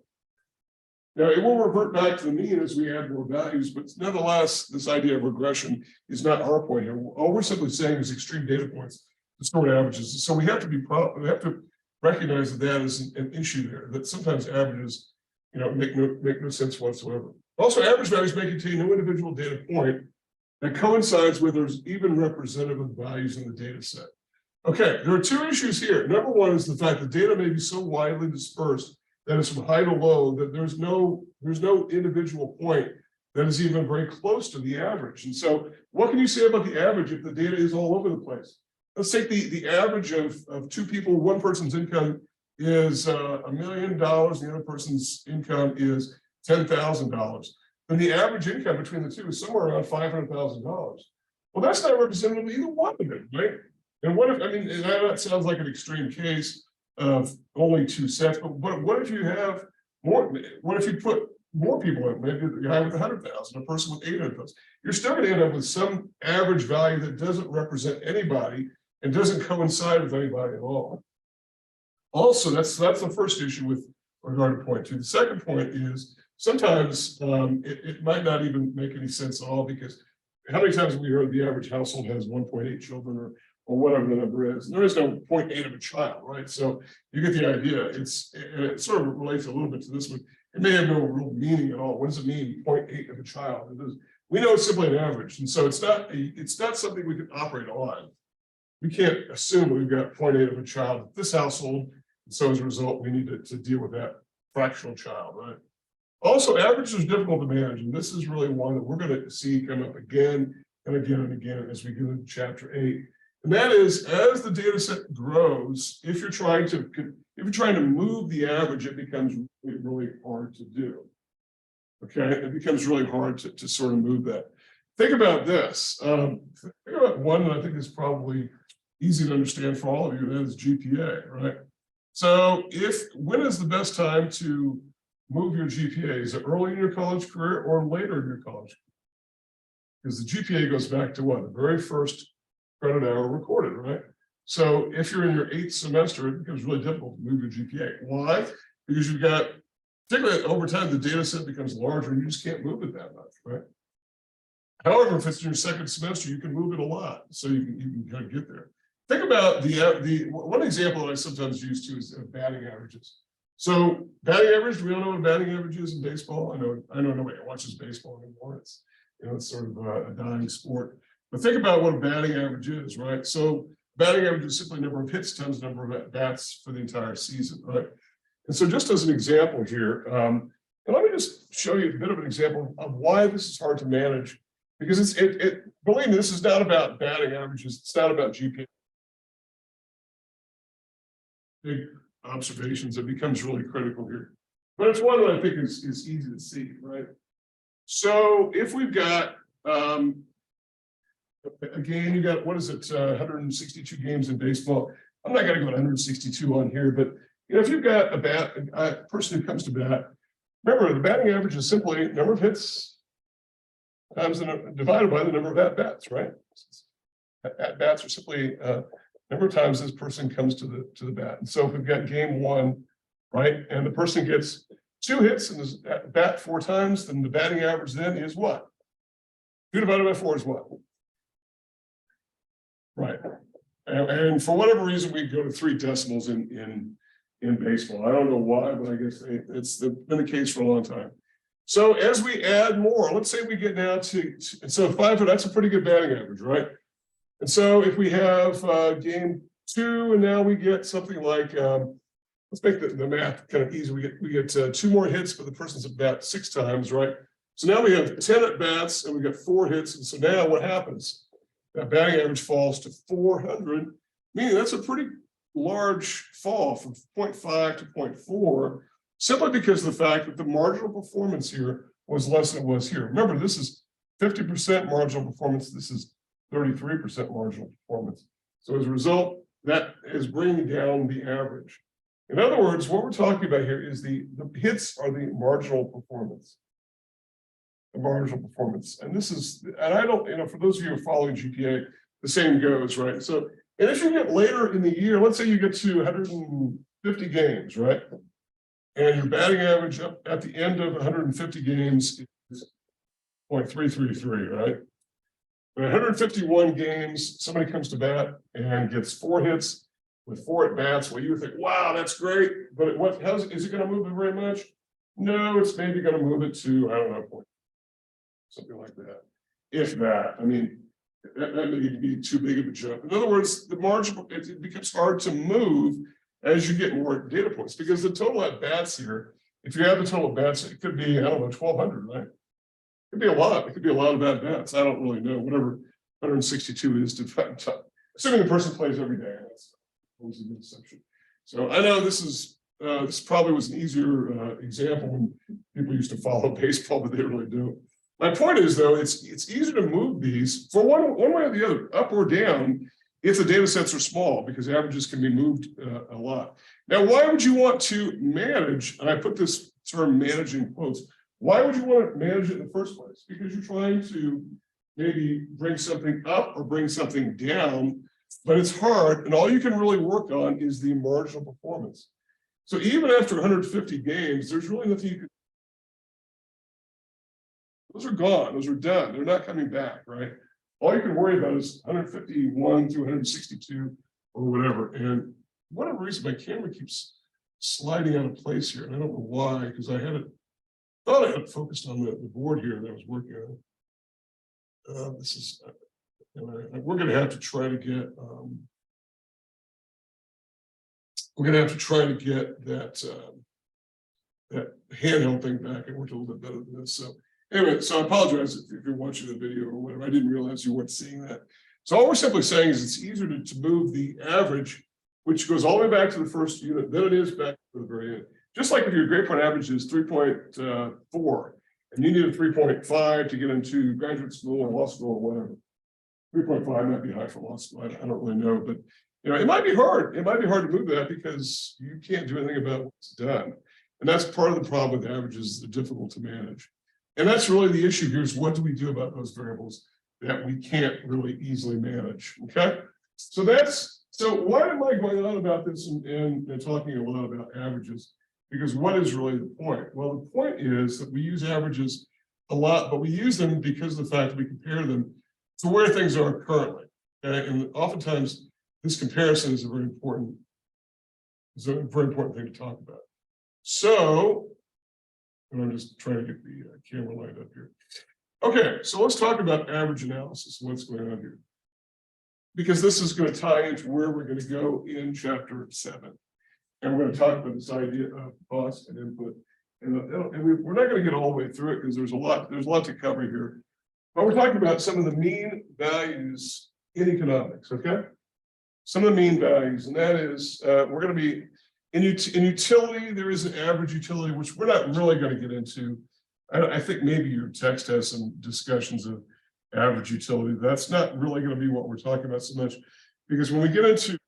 Now, it will revert back to the mean as we add more values, but nonetheless, this idea of regression is not our point here. All we're simply saying is extreme data points distort averages. So we have to recognize that is an issue there, that sometimes averages, make no sense whatsoever. Also, average values may contain no individual data point that coincides with or is even representative of values in the data set. Okay, there are 2 issues here. Number one is the fact that data may be so widely dispersed that it's from high to low that there's no individual point that is even very close to the average. And so what can you say about the average if the data is all over the place? Let's take the average of 2 people. One person's income is $1 million, the other person's income is $10,000. Then the average income between the 2 is somewhere around $500,000. Well, that's not representative of either one of them, right? And what if, that sounds like an extreme case of only 2 sets, but what if you have more? What if you put more people in, maybe the guy with 100,000, a person with 800,000. You're still going to end up with some average value that doesn't represent anybody and doesn't coincide with anybody at all. Also, that's the first issue with regard to point two. The second point is sometimes it might not even make any sense at all, because how many times have we heard the average household has 1.8 children or whatever the number is? And there is no 0.8 of a child, right? So you get the idea. It sort of relates a little bit to this one. It may have no real meaning at all. What does it mean, 0.8 of a child? We know it's simply an average, and so it's not something we can operate on. We can't assume that we've got 0.8 of a child at this household, and so as a result, we need to deal with that fractional child, right? Also, averages are difficult to manage, and this is really one that we're going to see come up again and again and again as we get into chapter 8. And that is, as the data set grows, if you're trying to move the average, it becomes really, really hard to do. Okay, it becomes really hard to sort of move that. Think about this. Think about one that I think is probably easy to understand for all of you, and that is GPA, right? So when is the best time to move your GPA? Is it early in your college career or later in your college career? Because the GPA goes back to what? The very first credit hour recorded, right? So if you're in your 8th semester, it becomes really difficult to move your GPA. Why? Because you've got, particularly over time, the data set becomes larger and you just can't move it that much, right? However, if it's in your 2nd semester, you can move it a lot, so you can kind of get there. Think about the one example that I sometimes use too is batting averages. So batting average, we all know what a batting average is in baseball. I know nobody watches baseball anymore. It's it's sort of a dying sport. But think about what a batting average is, right? So batting average is simply number of hits times number of at bats for the entire season, right? And so just as an example here, and let me just show you a bit of an example of why this is hard to manage, because believe me, this is not about batting averages. It's not about GPA. Big observations, it becomes really critical here. But it's one that I think is easy to see, right? So if we've got, again, you got, what is it, 162 games in baseball. I'm not going to go 162 on here, but if you've got a person who comes to bat, remember the batting average is simply number of hits times divided by the number of at bats, right? At bats are simply number of times this person comes to the bat. And so if we've got game 1, right, and the person gets 2 hits and is at bat 4 times, then the batting average then is what? 2 divided by 4 is what? Right. And for whatever reason, we go to 3 decimals in baseball. I don't know why, but I guess it's been the case for a long time. So as we add more, let's say we get now so 5, that's a pretty good batting average, right? And so if we have game 2, and now we get something like, let's make the math kind of easy. We get 2 more hits, but the person's at bat 6 times, right? So now we have 10 at bats and we got 4 hits. And so now what happens? That batting average falls to 400, meaning that's a pretty large fall from 0.5 to 0.4, simply because of the fact that the marginal performance here was less than it was here. Remember, this is 50% marginal performance. This is 33% marginal performance. So as a result, that is bringing down the average. In other words, what we're talking about here is the hits are the marginal performance. The marginal performance. And this is, and I don't, for those of you who are following GPA, the same goes, right? So, and if you get later in the year, let's say you get to 150 games, right? And your batting average up at the end of 150 games is 0.333, right? But 151 games, somebody comes to bat and gets 4 hits with 4 at bats. Well, you would think, wow, that's great. But is it going to move it very much? No, it's maybe going to move it to, I don't know, something like that. If that, I mean, that may be too big of a jump. In other words, the margin, it becomes hard to move as you get more data points, because the total at bats here, if you have the total at bats, it could be, I don't know, 1,200, right? It could be a lot. It could be a lot of at bats. I don't really know. Whatever 162 is to assuming the person plays every day. That's always a good assumption. So I know this probably was an easier example when people used to follow baseball, but they really don't. My point is, though, it's easier to move these for one way or the other, up or down, if the data sets are small, because averages can be moved a lot. Now, why would you want to manage, and I put this term managing quotes, Why would you want to manage it in the first place? Because you're trying to maybe bring something up or bring something down, but it's hard, and all you can really work on is the marginal performance. So even after 150 games, there's really nothing you can. Those are gone, those are done, they're not coming back, right? All you can worry about is 151 through 162 or whatever. And for whatever reason, my camera keeps sliding out of place here, and I don't know why, because I had it, thought I had it focused on the board here that I was working on. This is, we're going to have to try to get, that that handheld thing back. It worked a little bit better than this. So anyway, so I apologize if you're watching the video or whatever. I didn't realize you weren't seeing that. So all we're simply saying is it's easier to move the average, which goes all the way back to the first unit, than it is back to the very end. Just like if your grade point average is 3.4, and you need a 3.5 to get into graduate school or law school or whatever. 3.5 might be high for law school. I don't really know, but you know, it might be hard. It might be hard to move that because you can't do anything about what's done. And that's part of the problem with averages. They're difficult to manage. And that's really the issue here, is what do we do about those variables that we can't really easily manage? Okay. So why am I going on about this and talking a lot about averages? Because what is really the point? Well, the point is that we use averages a lot, but we use them because of the fact that we compare them to where things are currently. Okay? And oftentimes this comparison is a very important thing to talk about. So, and I'm just trying to get the camera lined up here. Okay, so let's talk about average analysis and what's going on here. Because this is going to tie into where we're going to go in chapter 7. And we're going to talk about this idea of cost and input. And we're not going to get all the way through it because there's a lot to cover here. But we're talking about some of the mean values in economics, okay? Some of the mean values, and that is, we're going to be, in utility, there is an average utility, which we're not really going to get into. I think maybe your text has some discussions of average utility. That's not really going to be what we're talking about so much, because when we get into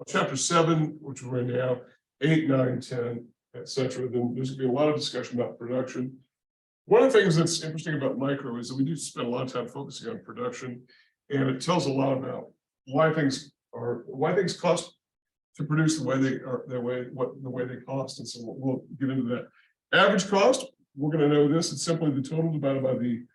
chapter 7, which we're in now, 8, 9, 10, etc., then there's going to be a lot of discussion about production. One of the things that's interesting about micro is that we do spend a lot of time focusing on production, and it tells a lot about why things cost to produce the way they are, the way they cost. And so we'll get into that. Average cost, we're going to know this. It's simply the total divided by the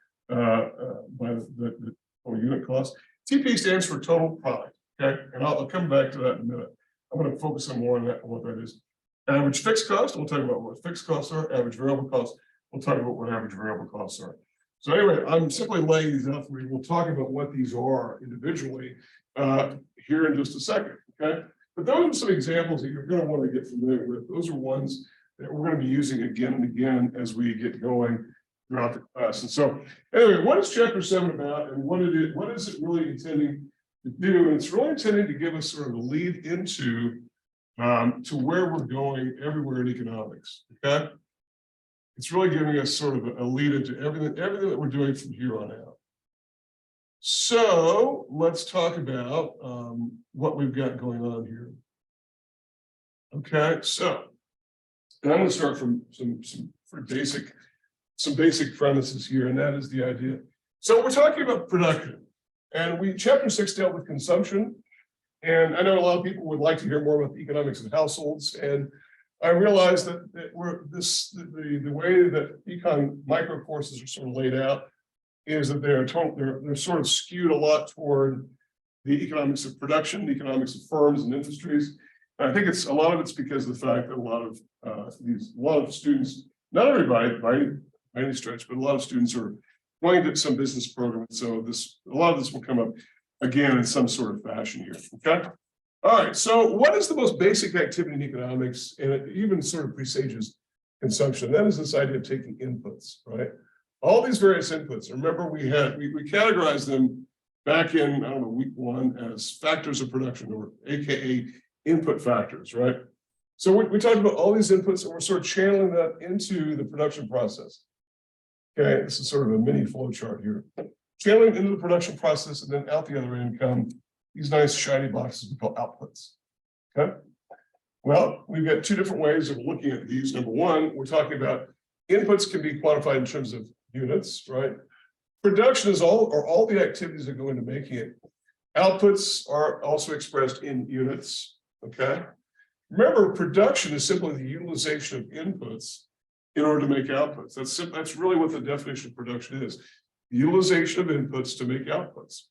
total unit cost. TP stands for total product. Okay, and I'll come back to that in a minute. I'm going to focus on more on that, what that is. Average fixed cost, we'll talk about what fixed costs are. Average variable costs, we'll talk about what average variable costs are. So anyway, I'm simply laying these out for you. We'll talk about what these are individually here in just a second. Okay, but those are some examples that you're going to want to get familiar with. Those are ones that we're going to be using again and again as we get going throughout the class. And so anyway, what is chapter 7 about, and what is it really intending to do? And it's really intended to give us sort of a lead into to where we're going everywhere in economics. Okay, it's really giving us sort of a lead into everything that we're doing from here on out. So let's talk about what we've got going on here. Okay, so and I'm going to start from some basic premises here, and that is the idea. So we're talking about production, and chapter 6 dealt with consumption, and I know a lot of people would like to hear more about the economics of households, and I realize that the way that econ micro courses are sort of laid out is that they're sort of skewed a lot toward the economics of production, the economics of firms and industries. And I think a lot of it's because of the fact that a lot of students, not everybody by any stretch, but a lot of students are going to some business program. So a lot of this will come up again in some sort of fashion here. Okay. All right. So what is the most basic activity in economics? And it even sort of presages consumption. That is this idea of taking inputs, right? All these various inputs. Remember, we categorized them back in, I don't know, week 1 as factors of production, or AKA input factors, right? So we talked about all these inputs, and we're sort of channeling that into the production process. Okay, this is sort of a mini flow chart here. Channeling into the production process, and then out the other end come these nice shiny boxes we call outputs. Okay. Well, we've got 2 different ways of looking at these. Number 1, we're talking about Inputs can be quantified in terms of units, right? Production is all the activities that go into making it. Outputs are also expressed in units, okay? Remember, production is simply the utilization of inputs in order to make outputs. That's really what the definition of production is. The utilization of inputs to make outputs.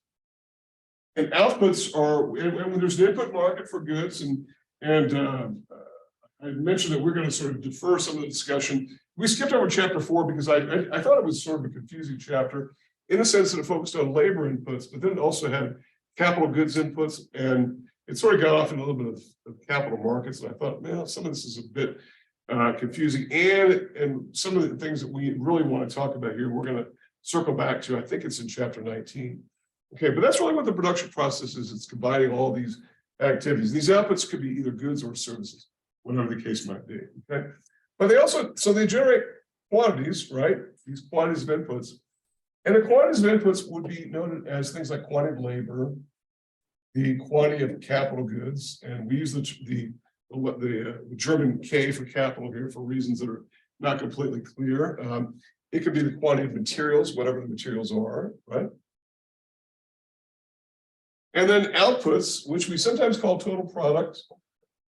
And outputs are, when there's an input market for goods, and I mentioned that we're going to sort of defer some of the discussion. We skipped over chapter 4 because I thought it was sort of a confusing chapter in the sense that it focused on labor inputs, but then it also had capital goods inputs, and it sort of got off in a little bit of capital markets. And I thought, man, some of this is a bit confusing, and some of the things that we really want to talk about here, we're going to circle back to. I think it's in chapter 19. Okay, but that's really what the production process is. It's combining all these activities. These outputs could be either goods or services, whatever the case might be. Okay, but they also, so they generate quantities, right? These quantities of inputs, and the quantities of inputs would be noted as things like quantity of labor, the quantity of capital goods, and we use the German K for capital here for reasons that are not completely clear. It could be the quantity of materials, whatever the materials are, right? And then outputs, which we sometimes call total product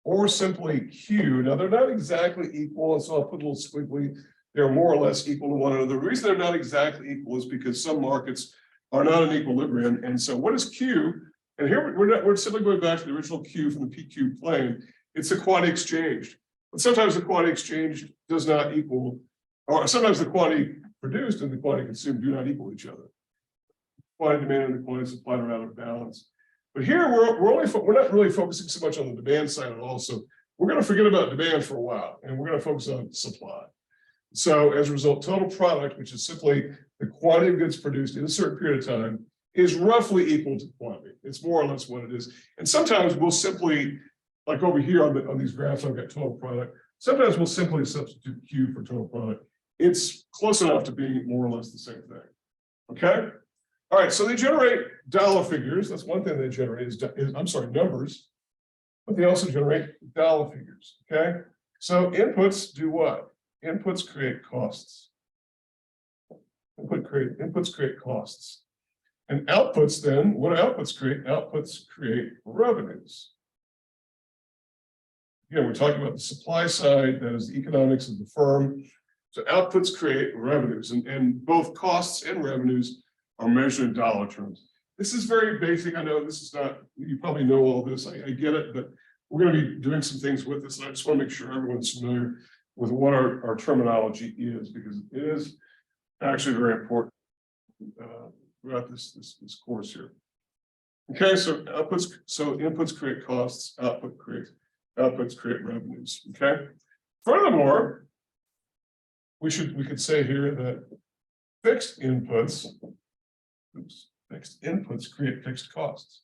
or simply Q. Now, they're not exactly equal, and so I'll put a little squiggly. They're more or less equal to one another. The reason they're not exactly equal is because some markets are not in equilibrium. And so what is Q? And here we're simply going back to the original Q from the PQ plane. It's a quantity exchanged. But sometimes the quantity exchanged does not equal, or sometimes the quantity produced and the quantity consumed do not equal each other. Quantity demand and the quantity supply are out of balance. But here we're not really focusing so much on the demand side at all. So we're going to forget about demand for a while, and we're going to focus on supply. So as a result, total product, which is simply the quantity of goods produced in a certain period of time, is roughly equal to quantity. It's more or less what it is. And sometimes we'll simply, like over here on these graphs, I've got total product. Sometimes we'll simply substitute Q for total product. It's close enough to being more or less the same thing. Okay. All right. So they generate dollar figures. That's one thing they generate numbers, but they also generate dollar figures. Okay. So inputs do what? Inputs create costs. Inputs create costs. And outputs then, what do outputs create? Outputs create revenues. Again, we're talking about the supply side, that is the economics of the firm. So outputs create revenues, and both costs and revenues are measured in dollar terms. This is very basic. I know this is not, you probably know all this. I get it, but we're going to be doing some things with this. And I just want to make sure everyone's familiar with what our terminology is, because it is actually very important throughout this course here. Okay, so inputs create costs, outputs create revenues. Okay. Furthermore, we could say here that fixed inputs create fixed costs.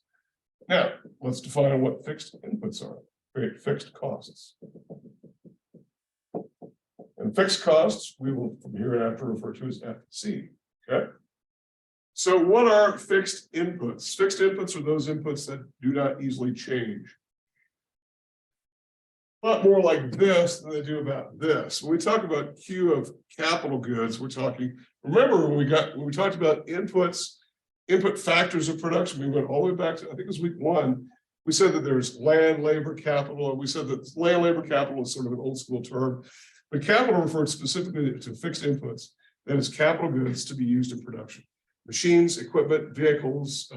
Now, let's define what fixed inputs are. Create fixed costs. And fixed costs, we will from here and after refer to as FC. Okay. So what are fixed inputs? Fixed inputs are those inputs that do not easily change. A lot more like this than they do about this. When we talk about Q of capital goods, we're talking, remember when we talked about input factors of production, we went all the way back to, I think it was week 1. We said that there's land, labor, capital, and we said that land, labor, capital is sort of an old school term. But capital refers specifically to fixed inputs, that is capital goods to be used in production. Machines, equipment, vehicles,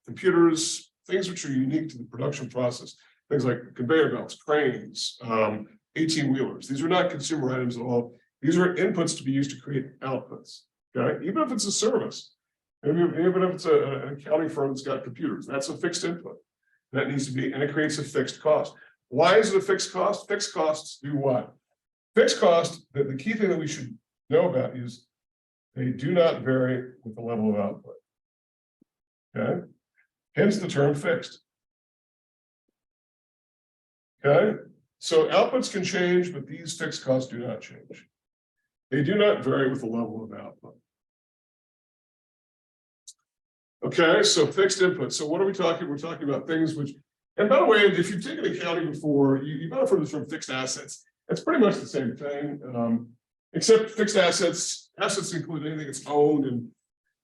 computers, things which are unique to the production process. Things like conveyor belts, cranes, 18-wheelers. These are not consumer items at all. These are inputs to be used to create outputs. Okay, even if it's a service, even if it's an accounting firm that's got computers, that's a fixed input. That needs to be, and it creates a fixed cost. Why is it a fixed cost? Fixed costs do what? Fixed cost, the key thing that we should know about is they do not vary with the level of output. Okay, hence the term fixed. Okay, so outputs can change, but these fixed costs do not change. They do not vary with the level of output. Okay, so fixed input. So what are we talking? We're talking about things which, and by the way, if you've taken accounting before, you might have heard the term fixed assets. It's pretty much the same thing. Except fixed assets include anything that's owned and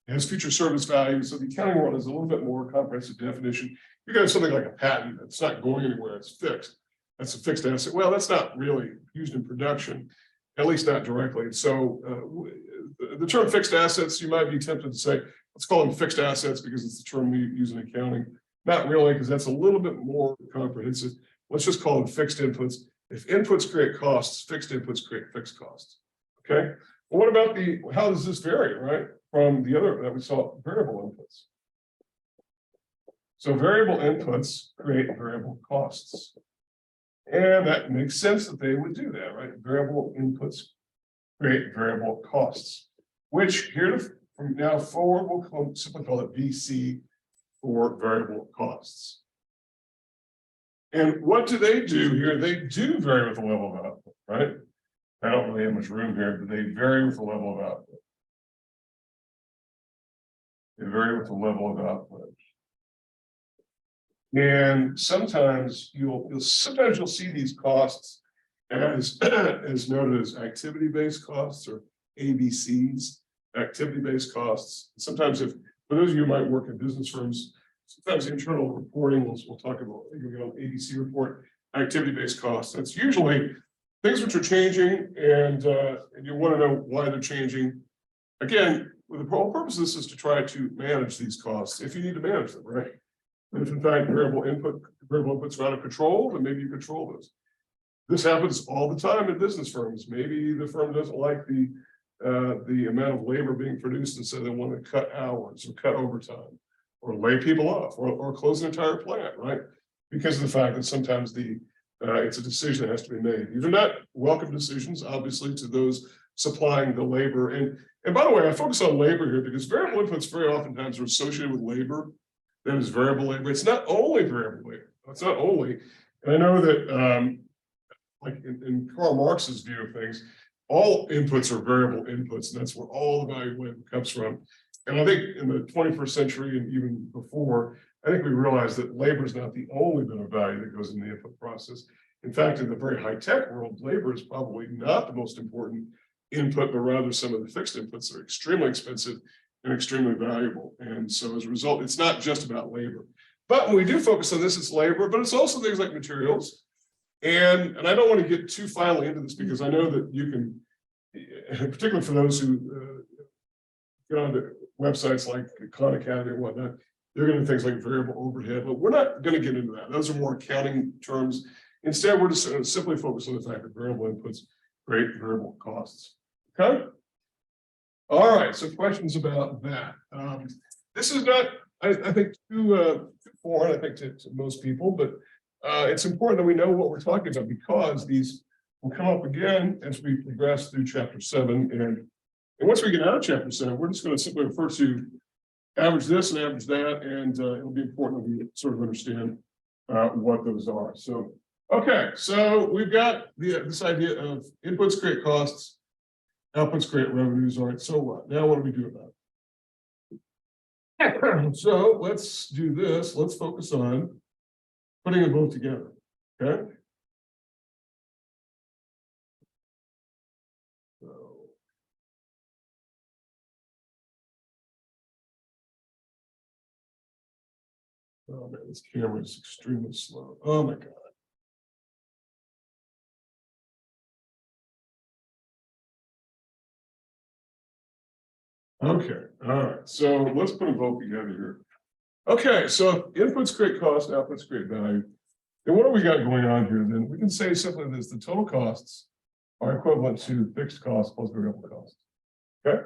has future service value. So the accounting world is a little bit more comprehensive definition. You got something like a patent that's not going anywhere, it's fixed. That's a fixed asset. Well, that's not really used in production, at least not directly. So the term fixed assets, you might be tempted to say, let's call them fixed assets because it's the term we use in accounting. Not really, because that's a little bit more comprehensive. Let's just call them fixed inputs. If inputs create costs, fixed inputs create fixed costs. Okay. Well, what about how does this vary, right? From the other that we saw, variable inputs. So variable inputs create variable costs. And that makes sense that they would do that, right? Variable inputs create variable costs, which here from now forward, we'll simply call it VC for variable costs. And what do they do here? They do vary with the level of output, right? I don't really have much room here, but they vary with the level of output. They vary with the level of output. And sometimes you'll see these costs as noted as activity-based costs or ABCs, activity-based costs. Sometimes for those of you who might work in business firms, sometimes internal reporting, we'll talk about ABC report, activity-based costs. That's usually things which are changing and you want to know why they're changing. Again, the whole purpose of this is to try to manage these costs if you need to manage them, right? And if in fact variable inputs are out of control, then maybe you control those. This happens all the time in business firms. Maybe the firm doesn't like the amount of labor being produced, and so they want to cut hours or cut overtime or lay people off or close an entire plant, right? Because of the fact that sometimes it's a decision that has to be made. These are not welcome decisions, obviously, to those supplying the labor. And by the way, I focus on labor here because variable inputs very oftentimes are associated with labor. That is variable labor. It's not only variable labor. It's not only, and I know that like in Karl Marx's view of things, all inputs are variable inputs, and that's where all the value of labor comes from. And I think in the 21st century and even before, I think we realized that labor is not the only bit of value that goes in the input process. In fact, in the very high-tech world, labor is probably not the most important input, but rather some of the fixed inputs that are extremely expensive and extremely valuable. And so as a result, it's not just about labor. But when we do focus on this, it's labor, but it's also things like materials. And I don't want to get too finely into this because I know that you can, particularly for those who get on the websites like Khan Academy and whatnot, they're going to do things like variable overhead, but we're not going to get into that. Those are more accounting terms. Instead, we're just simply focused on the fact that variable inputs create variable costs. Okay. All right. So questions about that. This is not, I think, too foreign, I think, to most people, but it's important that we know what we're talking about because these will come up again as we progress through chapter 7. And once we get out of chapter 7, we're just going to simply refer to average this and average that, and it'll be important that we sort of understand what those are. So, okay, so we've got this idea of inputs create costs, outputs create revenues. All right, so what? Now what do we do about it? So let's do this. Let's focus on putting them both together. Okay. Oh man, this camera is extremely slow. Oh my God. Okay, all right. So let's put them both together here. Okay, so inputs create cost, outputs create value. And what do we got going on here then? We can say simply this: the total costs are equivalent to fixed costs plus variable costs. Okay.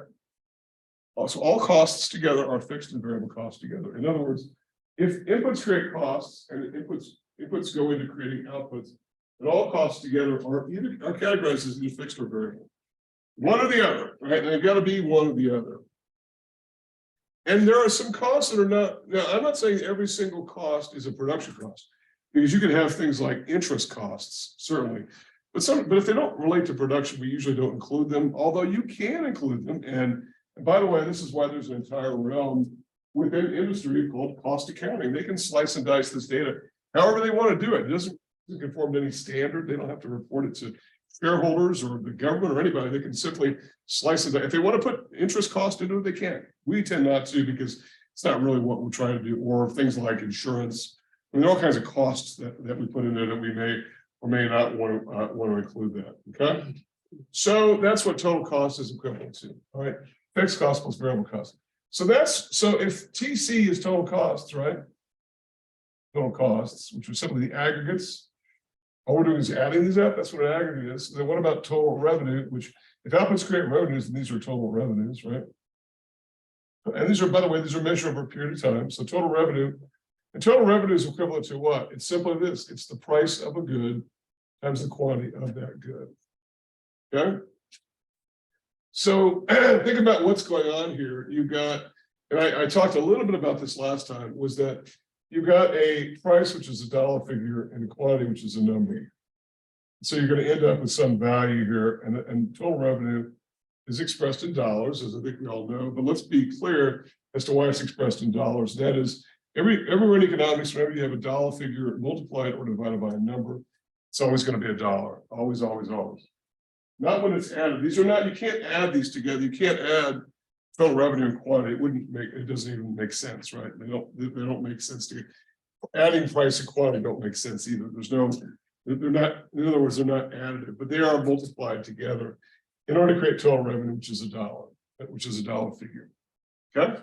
So all costs together are fixed and variable costs together. In other words, if inputs create costs and inputs go into creating outputs, then all costs together are categorized as either fixed or variable. One or the other, right? They've got to be one or the other. And there are some costs that are not, now I'm not saying every single cost is a production cost, because you can have things like interest costs, certainly. But if they don't relate to production, we usually don't include them, although you can include them. And by the way, this is why there's an entire realm within industry called cost accounting. They can slice and dice this data however they want to do it. It doesn't conform to any standard. They don't have to report it to shareholders or the government or anybody, they can simply slice it. If they want to put interest cost into it, they can. We tend not to because it's not really what we're trying to do, or things like insurance. I mean, all kinds of costs that we put in there that we may or may not want to include that. Okay. So that's what total cost is equivalent to. All right. Fixed cost plus variable cost. So if TC is total costs, right? Total costs, which are simply the aggregates. All we're doing is adding these up. That's what an aggregate is. Then what about total revenue? Which if outputs create revenues, then these are total revenues, right? And these are, by the way, these are measured over a period of time. So total revenue, and total revenue is equivalent to what? It's simply this. It's the price of a good times the quantity of that good. Okay. So think about what's going on here. You've got, and I talked a little bit about this last time, was that you've got a price, which is a dollar figure, and a quantity, which is a number. So you're going to end up with some value here, and total revenue is expressed in dollars, as I think we all know, but let's be clear as to why it's expressed in dollars. That is, everywhere in economics, whenever you have a dollar figure multiplied or divided by a number, it's always going to be a dollar. Always, always, always. Not when it's added. These are not, you can't add these together. You can't add total revenue and quantity. It doesn't even make sense, right? They don't make sense to adding price and quantity don't make sense either. They're not, in other words, they're not additive, but they are multiplied together in order to create total revenue, which is a dollar figure. Okay.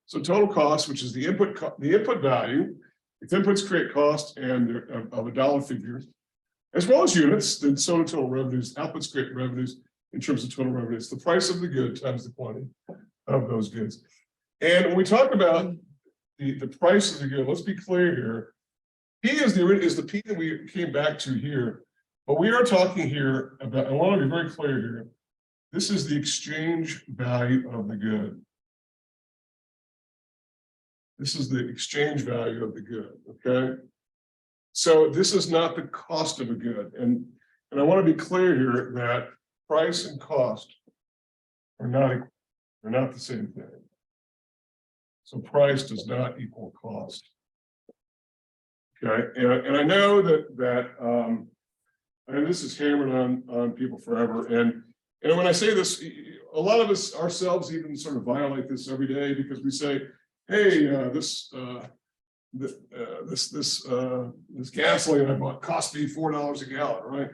So total cost, which is the input value, if inputs create cost and of a dollar figure, as well as units, then so do total revenues. Outputs create revenues in terms of total revenue. It's the price of the good times the quantity of those goods. And when we talk about the price of the good, let's be clear here. P is the P that we came back to here, but we are talking here about, I want to be very clear here. This is the exchange value of the good. This is the exchange value of the good, okay? So this is not the cost of a good. And I want to be clear here that price and cost are not equal. They're not the same thing. So price does not equal cost. Okay, and I know that and this is hammered on people forever. And when I say this, a lot of us ourselves even sort of violate this every day because we say, hey, this gasoline I bought cost me $4 a gallon, right?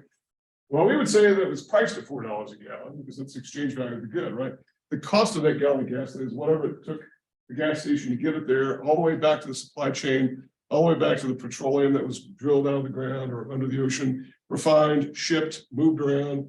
Well, we would say that it was priced at $4 a gallon because that's the exchange value of the good, right? The cost of that gallon of gasoline is whatever it took the gas station to get it there, all the way back to the supply chain, all the way back to the petroleum that was drilled out of the ground or under the ocean, refined, shipped, moved around,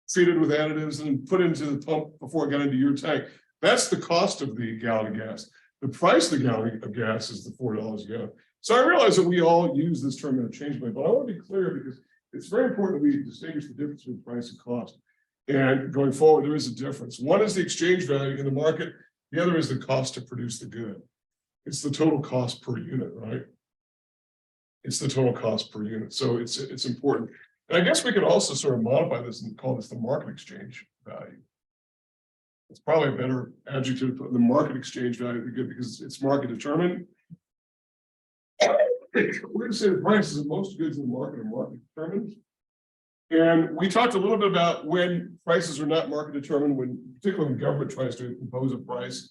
treated with additives, and put into the pump before it got into your tank. That's the cost of the gallon of gas. The price of the gallon of gas is the $4 a gallon. So I realize that we all use this term interchangeably, but I want to be clear because it's very important that we distinguish the difference between price and cost. And going forward, there is a difference. One is the exchange value in the market. The other is the cost to produce the good. It's the total cost per unit, right? It's the total cost per unit. So it's important. And I guess we could also sort of modify this and call this the market exchange value. It's probably a better adjective to put the market exchange value of the good because it's market determined. We're going to say the prices of most goods in the market are market determined. And we talked a little bit about when prices are not market determined, particularly when government tries to impose a price,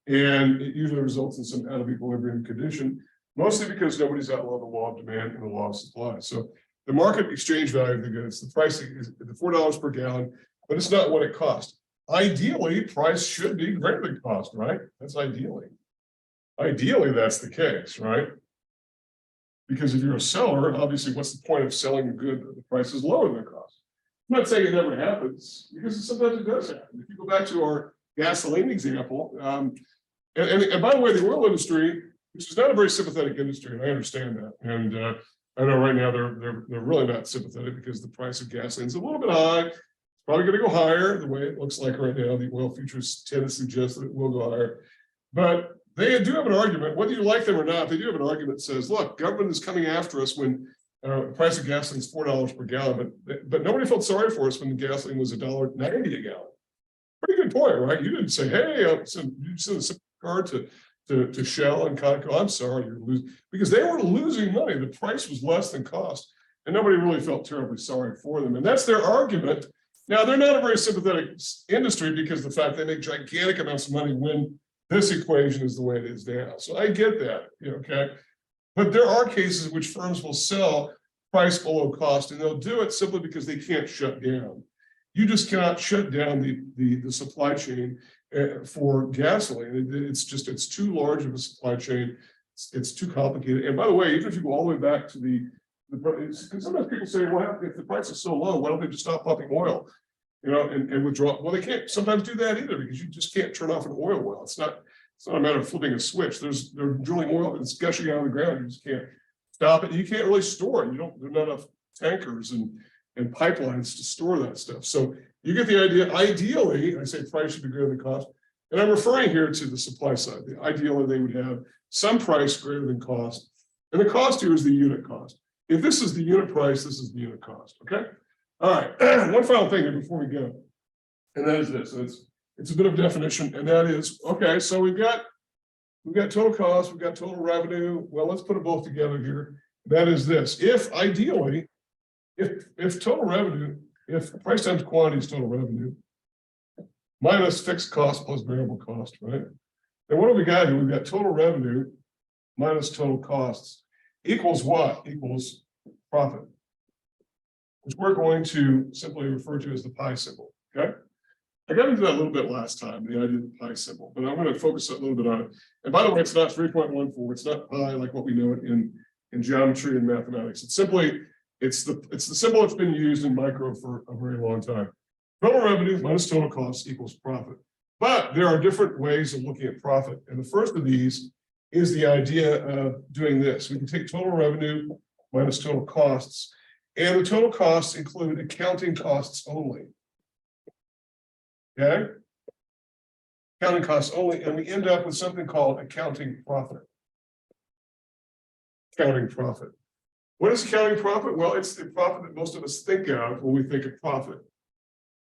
and it usually results in some out of equilibrium condition, mostly because nobody's outlawed the law of demand and the law of supply. So the market exchange value of the goods, the price is the $4 per gallon, but it's not what it costs. Ideally, price should be greater than cost, right? That's ideally. Ideally, that's the case, right? Because if you're a seller, obviously, what's the point of selling a good that the price is lower than the cost? I'm not saying it never happens, because sometimes it does happen. If you go back to our gasoline example, and by the way, the oil industry, which is not a very sympathetic industry, and I understand that. And I know right now they're really not sympathetic because the price of gasoline is a little bit high. It's probably going to go higher the way it looks like right now. The oil futures tend to suggest that it will go higher. But they do have an argument, whether you like them or not, they do have an argument that says, look, government is coming after us when the price of gasoline is $4 per gallon, but nobody felt sorry for us when the gasoline was $1.90 a gallon. Pretty good point, right? You didn't say, hey, you sent a card to Shell and Conoco, I'm sorry, you're losing, because they were losing money. The price was less than cost. And nobody really felt terribly sorry for them. And that's their argument. Now, they're not a very sympathetic industry because of the fact they make gigantic amounts of money when this equation is the way it is now. So I get that, okay? But there are cases in which firms will sell price below cost, and they'll do it simply because they can't shut down. You just cannot shut down the supply chain for gasoline. It's too large of a supply chain. It's too complicated. And by the way, even if you go all the way back to because sometimes people say, well, if the price is so low, why don't they just stop pumping oil, and withdraw? Well, they can't sometimes do that either because you just can't turn off an oil well. It's not a matter of flipping a switch. They're drilling oil, it's gushing out of the ground. You just can't stop it. You can't really store it. There's not enough tankers and pipelines to store that stuff. So you get the idea. Ideally, I say price should be greater than cost. And I'm referring here to the supply side. Ideally, they would have some price greater than cost. And the cost here is the unit cost. If this is the unit price, this is the unit cost. Okay. All right. One final thing here before we go. And that is this. It's a bit of definition. And that is, okay, so we've got total cost, we've got total revenue. Well, let's put them both together here. That is this. If ideally, if total revenue, if price times quantity is total revenue, minus fixed cost plus variable cost, right? Then what do we got here? We've got total revenue minus total costs equals what? Equals profit, which we're going to simply refer to as the pi symbol, okay? I got into that a little bit last time, the idea of the pi symbol, but I'm going to focus a little bit on it. And by the way, it's not 3.14, it's not pi like what we know it in geometry and mathematics. It's simply, it's the symbol that's been used in micro for a very long time. Total revenue minus total costs equals profit. But there are different ways of looking at profit. And the first of these is the idea of doing this. We can take total revenue minus total costs, and the total costs include accounting costs only. Okay? Accounting costs only, and we end up with something called accounting profit. Accounting profit. What is accounting profit? Well, it's the profit that most of us think of when we think of profit.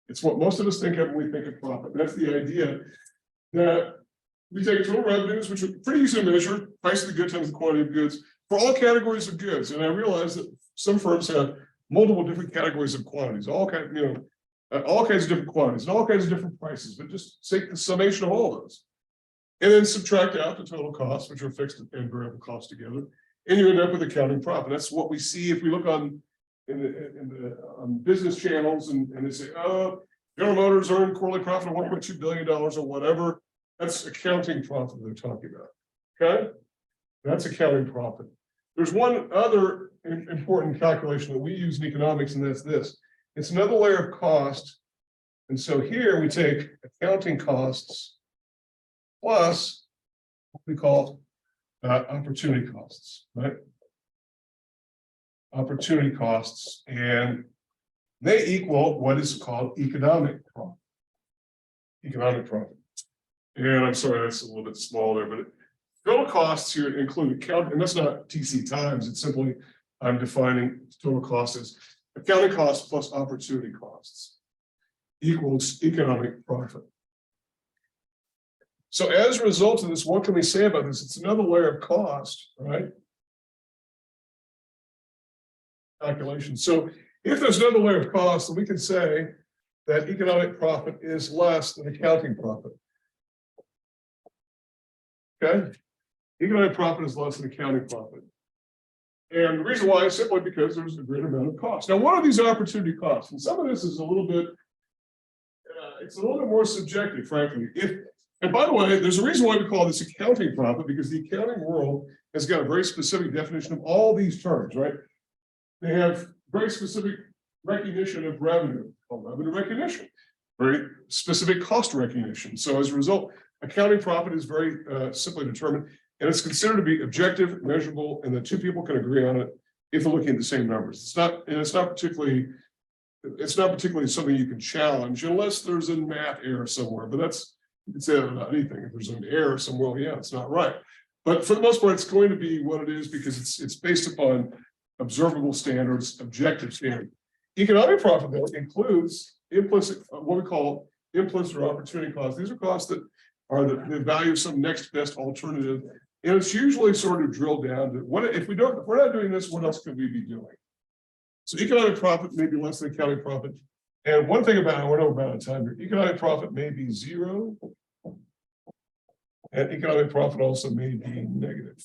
It's what most of us think of when we think of profit. That's the idea that we take total revenues, which are pretty easy to measure, price of the good times the quantity of goods, for all categories of goods. And I realize that some firms have multiple different categories of quantities, all kinds of different quantities, and all kinds of different prices, but just take the summation of all those. And then subtract out the total costs, which are fixed and variable costs together, and you end up with accounting profit. That's what we see if we look on business channels and they say, oh, General Motors earned quarterly profit of $1.2 billion or whatever. That's accounting profit they're talking about. Okay, that's accounting profit. There's one other important calculation that we use in economics, and that's this. It's another layer of cost. And so here we take accounting costs plus what we call opportunity costs, right? Opportunity costs, and they equal what is called economic profit. Economic profit. And I'm sorry, that's a little bit small there, but total costs here include account, and that's not TC times. It's simply I'm defining total cost as accounting costs plus opportunity costs equals economic profit. So as a result of this, what can we say about this? It's another layer of cost, right? Calculation. So if there's another layer of cost, then we can say that economic profit is less than accounting profit. Okay, economic profit is less than accounting profit. And the reason why is simply because there's a greater amount of cost. Now, what are these opportunity costs? And some of this is a little bit, it's a little bit more subjective, frankly. And by the way, there's a reason why we call this accounting profit, because the accounting world has got a very specific definition of all these terms, right? They have very specific recognition of revenue, called revenue recognition, very specific cost recognition. So as a result, accounting profit is very simply determined, and it's considered to be objective, measurable, and the two people can agree on it if they're looking at the same numbers. It's not particularly something you can challenge unless there's a math error somewhere. But you can say that about anything. If there's an error somewhere, well, yeah, it's not right. But for the most part, it's going to be what it is because it's based upon observable standards, objective standards. Economic profit, though, includes implicit, what we call implicit or opportunity costs. These are costs that are the value of some next best alternative. And it's usually sort of drilled down to if we're not doing this, what else could we be doing? So economic profit may be less than accounting profit. And one thing about, we're not about time here, economic profit may be zero. And economic profit also may be negative,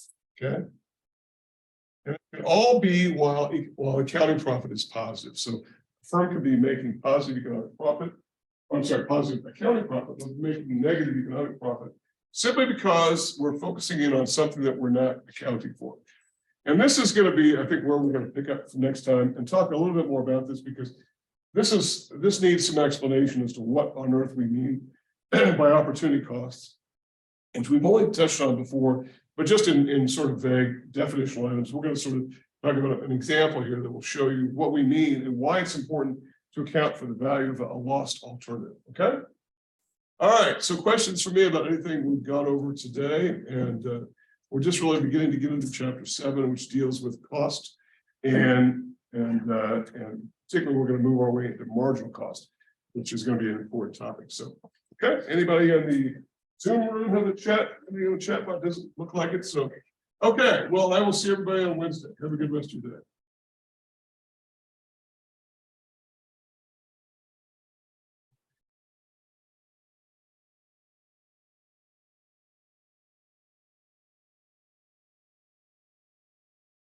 okay? And it can all be while accounting profit is positive. So a firm could be making positive economic profit, I'm sorry, positive accounting profit, but making negative economic profit, simply because we're focusing in on something that we're not accounting for. And this is going to be, I think, where we're going to pick up next time and talk a little bit more about this, because this needs some explanation as to what on earth we mean by opportunity costs, which we've only touched on before, but just in sort of vague definitional items. We're going to sort of talk about an example here that will show you what we mean and why it's important to account for the value of a lost alternative. Okay. All right. So questions for me about anything we've gone over today, and we're just really beginning to get into chapter 7, which deals with cost and particularly we're going to move our way into marginal cost, which is going to be an important topic. So, okay. Anybody in the Zoom room have a chat? Anybody in the chat box? Doesn't look like it. So, okay. Well, I will see everybody on Wednesday. Have a good rest of your day.